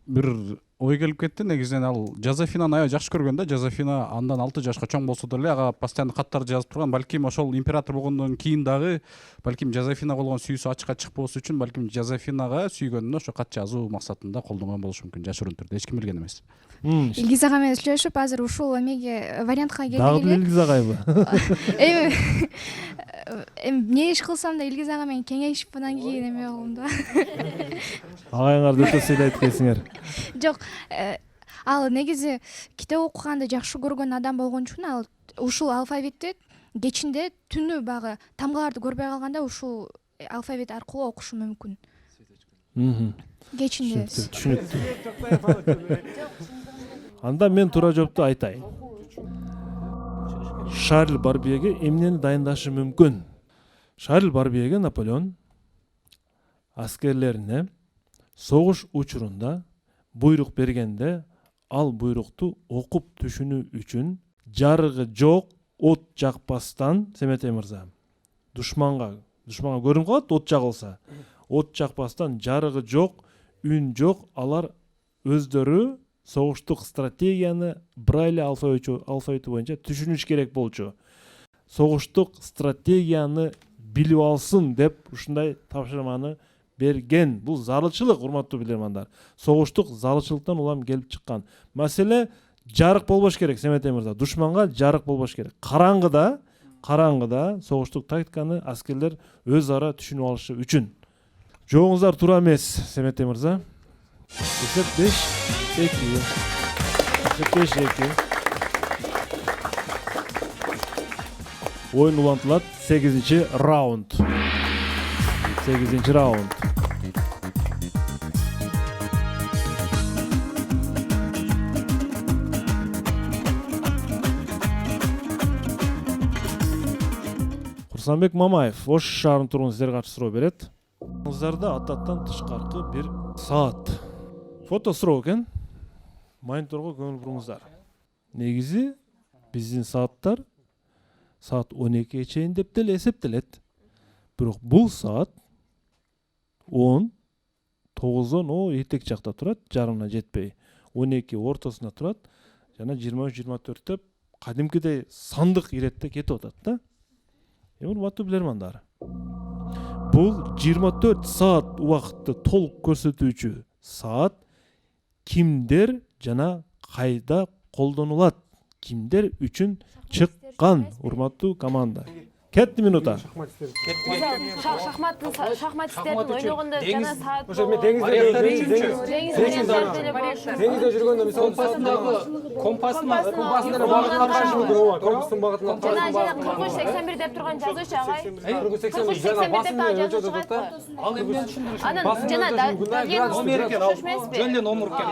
бир ой келип кетти. Негизинен ал Жозефинаны аябай жакшы көргөн да. Жозефина андан 6 жашка чоң болсо деле ага постоянно каттарды жазып турган. Балким ошол император болгондон кийин дагы балким Жозефина болгон сүйүүсү ачыкка чыкпоосу үчүн балким Жозефинага сүйгөнүнө ошо кат жазуу максатында колдонгон болушу мүмкүн, жашыруун түрдө. Эч ким билген эмес. Илгиз ага менен сүйлөшүп, азыр ушул эмеге вариантка келгиле. Дагы бир Илгиз агайбы? Эми эмне иш кылсам да Илгиз ага менен кеңешип анан кийин эме кылам да. Агайыңарды өтө сыйлайт экенсиңер. Жок, ал негизи китеп окуганды жакшы көргөн адам болгон үчүн ал ушул алфавитти кечинде түнү багы тамгаларды көрбөй калганда ушул алфавит аркылуу окушу мүмкүн. Кечинде. Түшүнүктүү. Анда мен туура жоопту айтайын. Шарль Барбьеге эмнени дайындашы мүмкүн? Шарль Барбьеге Наполеон аскерлерине согуш учурунда буйрук бергенде ал буйрукту окуп түшүнүү үчүн жарыгы жок от жакпастан, Семетей мырза, душманга көрүнүп калат от жагылса. От жакпастан, жарыгы жок, үн жок, алар өздөрү согуштук стратегияны Брайль алфавити боюнча түшүнүш керек болчу. Согуштук стратегияны билип алсын деп ушундай тапшырманы берген. Бул зарылчылык, урматтуу билермандар. Согуштук зарылчылыктан улам келип чыккан. Маселе жарык болбош керек, Семетей мырза. Душманга жарык болбош керек. Караңгыда согуштук тактиканы аскерлер өз ара түшүнүп алышы үчүн. Жооңуздар туура эмес, Семетей мырза. Эсеп 5-2. Oyun ulantılат 8-ci rauнд. 8-ci rauнд. Курсанбек Мамаев Ош шаарынын тургуну сиздерге каршы суроо берет. Оңуздарда адаттан тышкаркы бир саат. Фото суроо экен. Мониторго көңүл буруңуздар. Негизи биздин сааттар саат 12-ге чейин деп деле эсептелет. Бирок бул саат 10-9 этек жакта турат, жарымына жетпей. 12 ортосуна турат, жана 23-24 деп кадимкидей сандык иретте кетип атат да. Урматтуу билермандар. Бул 24 саат убакытты толук көрсөтүүчү саат кимдер жана кайда колдонулат? Кимдер үчүн чыккан, урматтуу команда? Кетти минута. Шахмат истердин ойногондо жана саат. Ошо мен деңизде жүргөндө мисалы компастын багытын каршы мүмкүн. Компастын багытын жана 43-81 деп турган жазуучу агай. 43-81 деп жазуу чыгат. Ал эмне түшүндүрүш? Анан жана номер экен, жөнлө номер экен.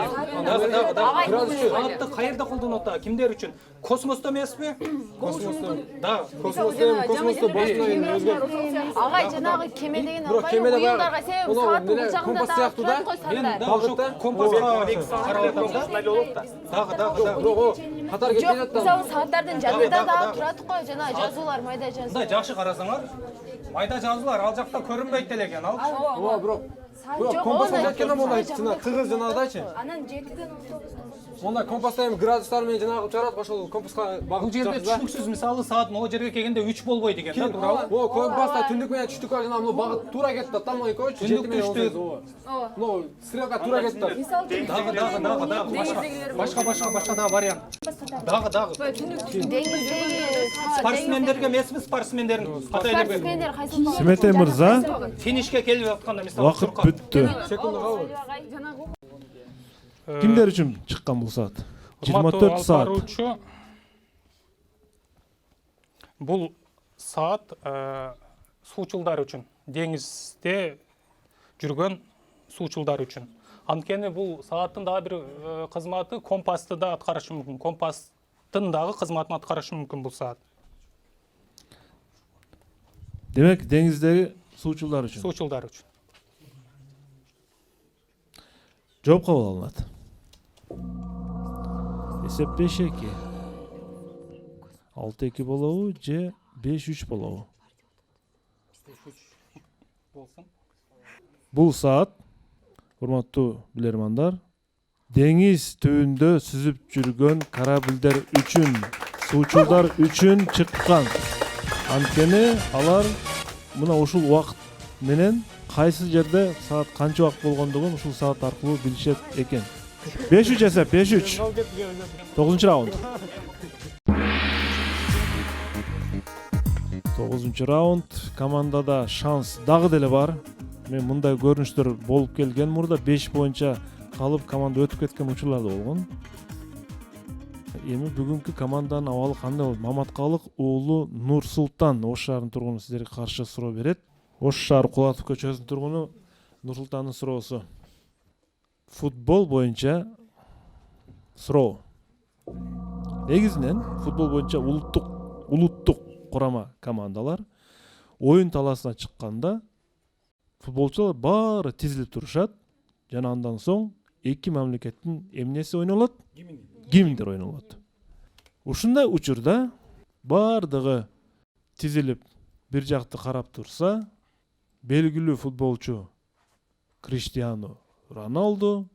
Саатты каерде колдонот? Кимдер үчүн? Космосто эмеспи? Космосто. Да, космосто жұмысты басынан өзгертіп. Агай жанагы кеме деген Бирок албай кемеде уюлдарга себеп сааттын бул жагында компас да сыяктуу да. турат кой сандар. Багытта компаска карап атам да. Бирок катар кеткен Жок, жатты. мисалы сааттардын жанында да турат кой жана жазуулар, майда жазуу. Мындай жакшы карасаңар, майда жазуулар ал жакта көрүнбөйт эле экен, ал. Ооба, бирок компаска жеткенде мондай тыгыз жанагыдачы. Анан 7ден 19. Монда компаста эми градустар менен жанагы чыгарат, ошол компаска Бул жерде түшүнүксүз, мисалы саат могу жерге келгенде 3 болбойт экен да, туурабы? О, компаста түндүк менен түштүккө жанагы мына багыт туура кетти да, там койчу. Түндүк түштүк. Мына стрелка туура кетти да. Дагы башка да вариант. Дагы. Деңиздеги Спортсмендерге эмеспи, спортсмендердин ката эле. спортсмендер кайсы Семетей мырза, Финишке келип атканда мисалы убакыт бүттү. Кимдер үчүн чыккан бул саат? 24 саат. Бул саат суучулдар үчүн, деңизде жүргөн суучулдар үчүн. Анткени бул сааттын дагы бир кызматы компасты да аткарышы мүмкүн. Компастын дагы кызматын аткарышы мүмкүн бул саат. Демек, деңиздеги суучулар үчүн. Суучулдар үчүн. Жооп кабыл алынат. Эсеп 5-2. 6-2 болобу же 5-3 болобу? Бул саат, урматтуу билермандар, деңиз түбүндө сүзүп жүргөн корабльдер үчүн, суучулдар үчүн чыккан. Анткени алар мына ушул убакыт менен кайсы жерде саат канча убакыт болгондугун ушул саат аркылуу билишет экен. 5-3 эсеп, 5-3. 9-раунд. 9-раунд. Командада шанс дагы деле бар. Мен мындай көрүнүштөр болуп келген мурда 5 боюнча калып команда өтүп кеткен учурлар да болгон. Эми бүгүнкү команданын абалы кандай болот? Маматкалык уулу Нур Султан Ош шаарынын тургуну сиздерге каршы суроо берет. Ош шаары Кулатов көчөсүнүн тургуну Нур Султандын суроосу. Футбол боюнча суроо. Негизинен футбол боюнча улуттук курама командалар оюн талаасына чыкканда футболчулар баары тизилип турушат жана андан соң эки мамлекеттин эмнеси ойнолот? Гимндер ойнолот. Ушундай учурда баардыгы тизилип бир жакты карап турса, белгилүү футболчу Криштиану Роналду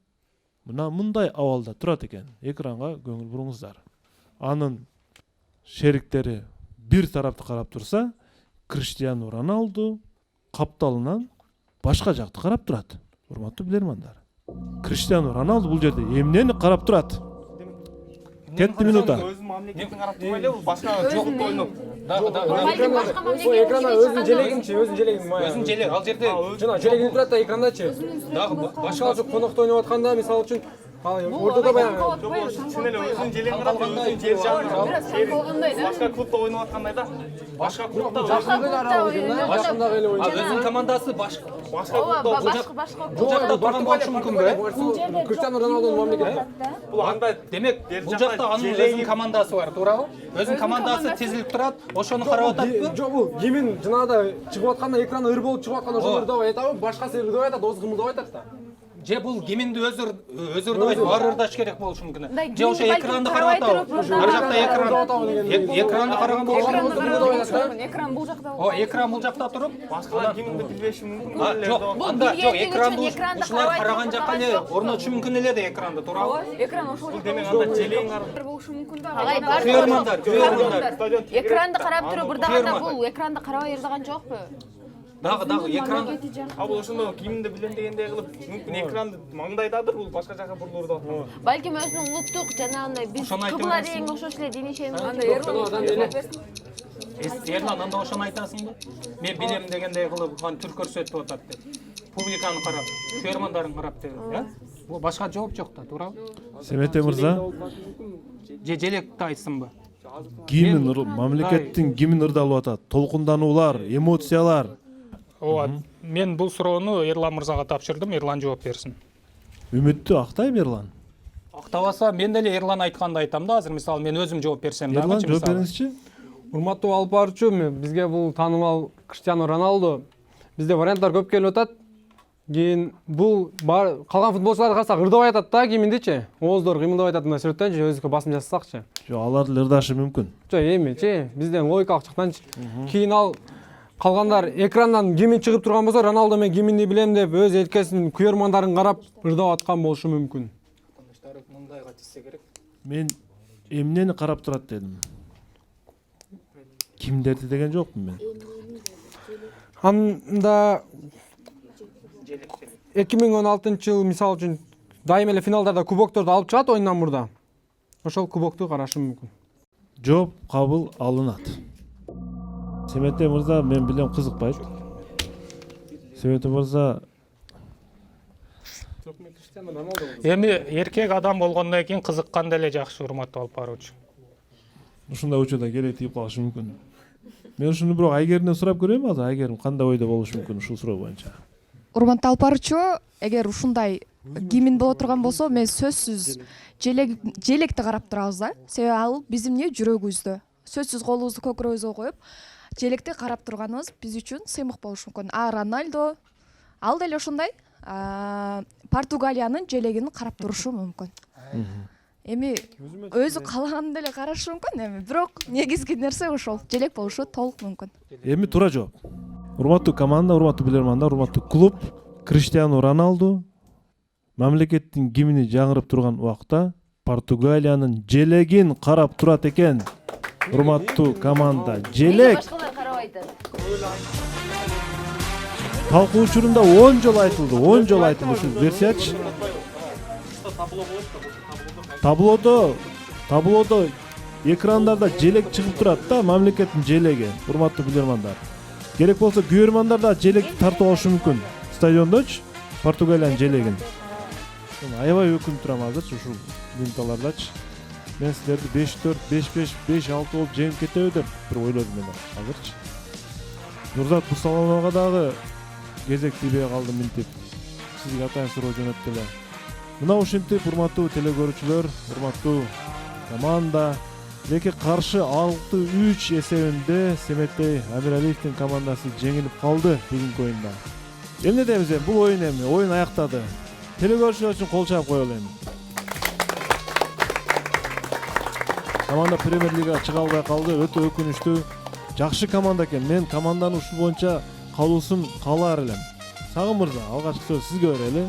мына мындай абалда турат экен. Экранга көңүл буруңуздар. Анын шериктери бир тарапты карап турса, Криштиану Роналду капталынан башка жакты карап турат. Урматтуу билермандар. Криштиану Роналду бул жерде эмнени карап турат? Кетти минута. Өзүнүн мамлекетин карап турбай эле бул башка жогут ойноп. Экрана өзүнүн желегинчи, өзүнүн желегин. Өзүнүн желеги ал жерде жана желегин турат да экрандачы. дагы Башка конокто ойноп атканда, мисалы үчүн ортодо баягы Чын эле өзүнүн желегин карап, өзүнүн жер жагын башка клубда ойноп аткандай да. Башка клубда жакындагы эле ойнойт. өзүнүн командасы башка башка бул жакта турган болушу мүмкүнбү? Криштиану Роналдунун мамлекети. бул андай Демек, бул жакта анын өзүнүн командасы бар, туурабы? Өзүнүн командасы тизилип турат, ошону карап ататпы? Жок, бул гимн жанагыдай чыгып атканда экран ыр болуп чыгып атканда ошол ырдап айтабы, башкасы ырдап айтат, озу кымылдап айтат да. Же бул гимнди өзү ырдап айтып, баары ырдаш керек болушу мүмкүн. Же ошо экранды карап атабы? Ар жакта экранды караган болушу Экран бул жакта. О, экран бул жакта туруп, башкалар гимнди билбеши мүмкүн. Жок, анда жок, экран ушулар караган жакка эле орнотушу мүмкүн эле да экранды, туурабы? Экран ошол жакта. Демек анда желең карап Болушу мүмкүн да. Агай бар. Күйөрмандар. Экранды карап туруп ырдаганда бул экранды карабай ырдаган жокпу? Дагы экран. А бул ошондо гимнди билем дегендей кылып, мүмкүн экранды маңдайдадыр, бул башка жака бурулурду аткан. Балким өзүнүн улуттук жанагындай биз кыбла дегенге окшош эле диний чейин. Эрлан, анда ошону айтасыңбы? Мен билем дегендей кылып, түр көрсөтүп атат деп. Публиканы карап, күйөрмандарын карап деп, э? Бул башка жооп жок да, туурабы? Семетей мырза, Же желекти айтсынбы? гимн мамлекеттин гимн ырдалып атат. Толкундануулар, эмоциялар. Ооба, мен бул суроону Эрлан мырзага тапшырдым, Эрлан жооп берсин. Үмүттү актайбы Эрлан? Актабаса, мен деле Эрлан айтканды айтам да, азыр мисалы мен өзүм жооп берсем дагы. Эрлан жооп бериңизчи. урматтуу алып баруучу, бизге бул таанымал Криштиану Роналду бизде варианттар көп келип атат. Кийин бул калган футболчуларды карасак ырдабай атат да кийиминдичи. Ооздор кыймылдабай атат мына сүрөттөнчү, өзүбүзгө басым жасасакчы. Жок, алардын ырдашы мүмкүн. Жок, эмичи, бизден логикалык жактанчы. Кийин ал калгандар экрандан кимин чыгып турган болсо, Роналду мен киминди билем деп өз эткесинин күйөрмандарын карап ырдап аткан болушу мүмкүн. Мындайга тизсе керек. Мен эмнени карап турат дедим. Кимдерди деген жокмун мен. Анда 2016-жыл мисалы үчүн дайым эле финалдарда кубокторду алып чыгат оюндан мурда. Ошол кубокту карашым мүмкүн. Жооп кабыл алынат. Семете мырза мен билем кызыкпайт. Семете мырза Эми эркек адам болгондон кийин кызыккан деле жакшы, урматтуу алып баруучу. ушундай учурда керек тийип калышы мүмкүн. Мен ушуну бирок Айгеримден сурап көрөйүн азыр. Айгерим кандай ойдо болушу мүмкүн ушул суроо боюнча? Урматтуу алып баруучу, эгер ушундай кимин боло турган болсо, мен сөзсүз желекти карап турабыз да. Себеби ал биздин жүрөгүбүздө. Сөзсүз колубузду көкүрөгүбүзгө коюп, желекти карап турганыбыз биз үчүн сыймык болушу мүмкүн. Роналдо ал деле ошондой Португалиянын желегин карап турушу мүмкүн. Эми өзү каалаган деле карашы мүмкүн, эми бирок негизги нерсе ошол желек болушу толук мүмкүн. Эми туура жооп. Урматтуу команда, урматтуу билермандар, урматтуу клуб, Криштиану Роналду мамлекеттин гимни жаңырып турган убакта Португалиянын желегин карап турат экен. Урматтуу команда, желек талкуу учурунда 10 жолу айтылды, 10 жолу айтылды. Ушул версиячы. Таблодо экрандарда желек чыгып турат да, мамлекеттин желеги. Урматтуу билермандар. Керек болсо күйөрмандар да желекти тартып алышы мүмкүн. Стадиондочу Португалиянын желегин. Аябай өкүнүп турам азырчы ушул минуталардачы. Мен силерди 5-4, 5-5, 5-6 болуп жеңип кетеби деп бир ойлодум мен азырчы. Нурзат Бурсалановго дагы кезек тийбей калды минтип. Сизге атайын суроо жөнөттү эле. Мына ушинтип урматтуу телекөрүүчүлөр, урматтуу команда Леке каршы 6-3 эсебинде Семетей Амиралиевдин командасы жеңилип калды бүгүнкү оюнда. Эмне дейбиз эми? Бул оюн эми, оюн аяктады. Телекөрүүчүлөр үчүн кол чаап коелу эми. Команда Премьер Лигага чыга албай калды, өтө өкүнүчтүү. Жакшы команда экен. Мен команданы ушул боюнча калуусун каалар элем. Сагын мырза, алгачкы сөз сизге берели.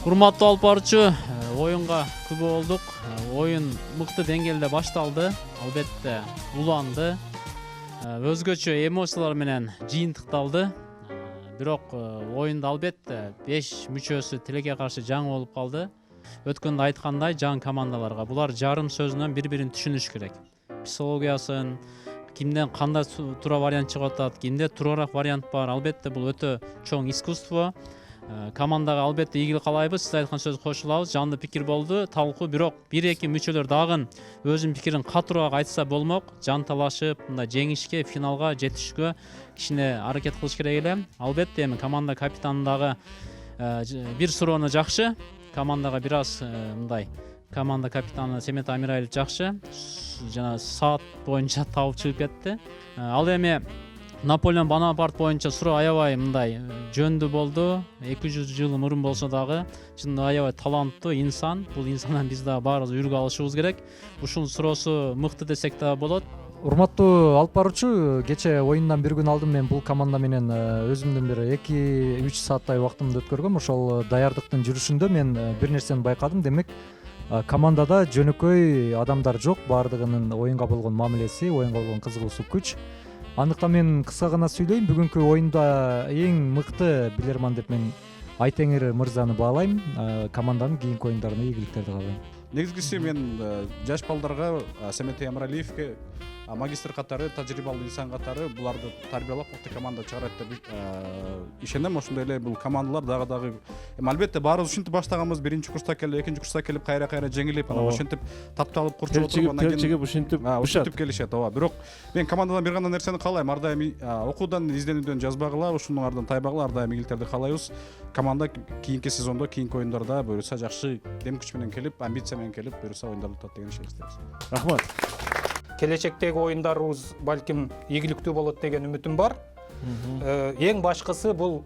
Урматтуу алып баруучу, оюнга күбө болдук. Оюн мыкты деңгээлде башталды, албетте уланды. Өзгөчө эмоциялар менен жыйынтыкталды. Бирок оюнда албетте 5 мүчөсү тилекке каршы жаңы болуп калды. Өткөндө айткандай, жаңы командаларга булар жарым сөзүнөн бири-бирин түшүнүш керек. Психологиясын, кимден кандай туура вариант чыгып атат, кимде туураараак вариант бар. Албетте бул өтө чоң искусство. Командага албетте ийгилик каалайбыз. Сиз айткан сөз кошулабыз. Жанды пикир болду. Талкуу бирок 1-2 мүчөлөр дагы өзүнүн пикирин катуураак айтса болмок. Жан талашып, мындай жеңишке, финалга жетишүүгө кичине аракет кылыш керек эле. Албетте эми команда капитанындагы бир суроону жакшы. Командага бир аз мындай команда капитаны Семет Амиралиев жакшы. Жана саат боюнча табып чыгып кетти. Ал эми Наполеон Бонапарт боюнча суроо аябай мындай жөндүү болду. 200 жыл мурун болсо дагы чын аябай таланттуу инсан. Бул инсандан биз дагы баарыбыз үлгү алышыбыз керек. Ушул суроосу мыкты десек да болот. Урматтуу алып баруучу, кече оюндан бир күн алдын мен бул команда менен өзүмдүн бир 2-3 сааттай убактымды өткөргөм. Ошол даярдыктын жүрүшүндө мен бир нерсени байкадым. Демек, командада жөнөкөй адамдар жок. Баардыгынын оюнга болгон мамилеси, оюнга болгон кызыгуусу күч. Андыктан мен кыска гана сүйлөйм. Бүгүнкү оюнда эң мыкты билерман деп мен Айтеңир мырзаны баалайм. Команданын кийинки оюндарына ийгиликтерди каалайм. Негизгиси мен жаш балдарга Семетей Амиралиевке магистр катары, тажрыйбалуу инсан катары буларды тарбиялап мыкты команда чыгарат деп ишенем. Ошондой эле бул командалар дагы албетте баарыбыз ушинтип баштаганбыз. Биринчи курста келип, экинчи курста келип, кайра жеңилип, анан ошентип тапталып курчуп отуруп, анан келчиги ушинтип келишет. Ооба, бирок мен командадан бир гана нерсени каалайм. Ар дайым окуудан, изденүүдөн жазбагыла, ушунун ардын тайбагыла, ар дайым ийгиликтерди каалайбыз. Команда кийинки сезондо, кийинки оюндарда буюрса жакшы дем күч менен келип, амбиция менен келип, буюрса оюндарда утат деген ишеничтебиз. Рахмат. келечектеги оюндарыбыз балким ийгиликтүү болот деген үмүтүм бар. Эң башкысы бул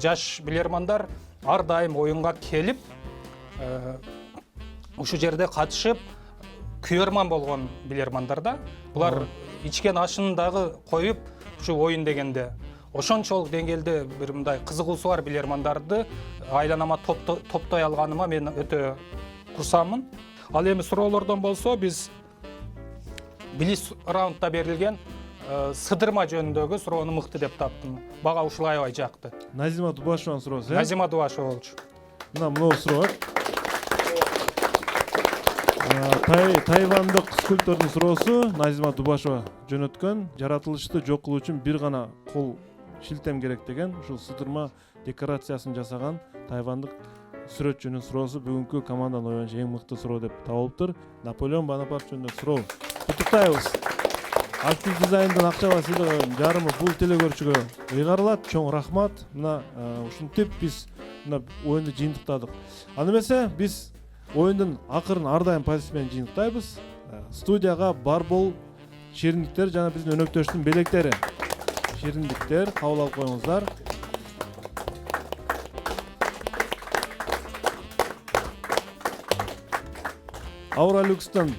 жаш билермандар ар дайым оюнга келип, ушул жерде катышып, күйөрман болгон билермандар да. Булар ичкен ашын дагы коюп, ушу оюн дегенде ошончолук деңгээлде бир мындай кызыгуусу бар билермандарды айланама топтой алганыма мен өтө курсанмын. Ал эми суроолордон болсо, биз билис раундда берилген сыдырма жөнүндөгү суроону мыкты деп таптым. Бага ушул аябай жакты. Назима Дубашеванын суроосу. Назима Дубашева болчу. Мына могу суроо. Тайвандык скульптордун суроосу Назима Дубашева жөнөткөн. Жаратылышты жок кылуу үчүн бир гана кол шилтем керек деген ушул сыдырма декорациясын жасаган тайвандык сүрөтчүнүн суроосу бүгүнкү команданын оюнчу эң мыкты суроо деп табылыптыр. Наполеон Бонапарт жөнүндө суроо. Куттуктайбыз. Актив дизайндын акчалуу сыйлыгы жарымы бул телекөрүүчүгө ыйгарылат. Чоң рахмат. Мына ушинтип биз мына оюнду жыйынтыктадык. Аны эмесе биз оюндун акырын ар дайым позиция менен жыйынтыктайбыз. Студияга барбол, шериндиктер жана биздин өнөктөштүн белектери. Шериндиктер кабыл алып коюңуздар. Auralux-тан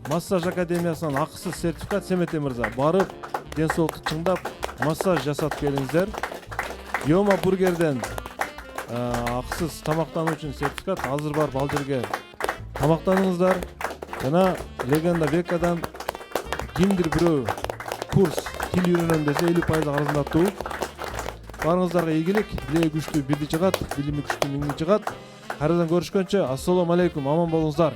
массаж академиясынан акысыз сертификат Семете мырза. Барып, ден соолукту чыңдап, массаж жасап келиңиздер. Йома бургерден акысыз тамактануу үчүн сертификат. Азыр барып ал жерге тамактаныңыздар. Жана Легенда Векадан кимдир бирөө курс тил үйрөнөм десе 50% арзандатуу. Барыңыздарга ийгилик, билеги күчтүү бирди жыгат, билими күчтүү миңди жыгат. Кайрадан көрүшкөнчө, ассалому алейкум, аман болуңуздар.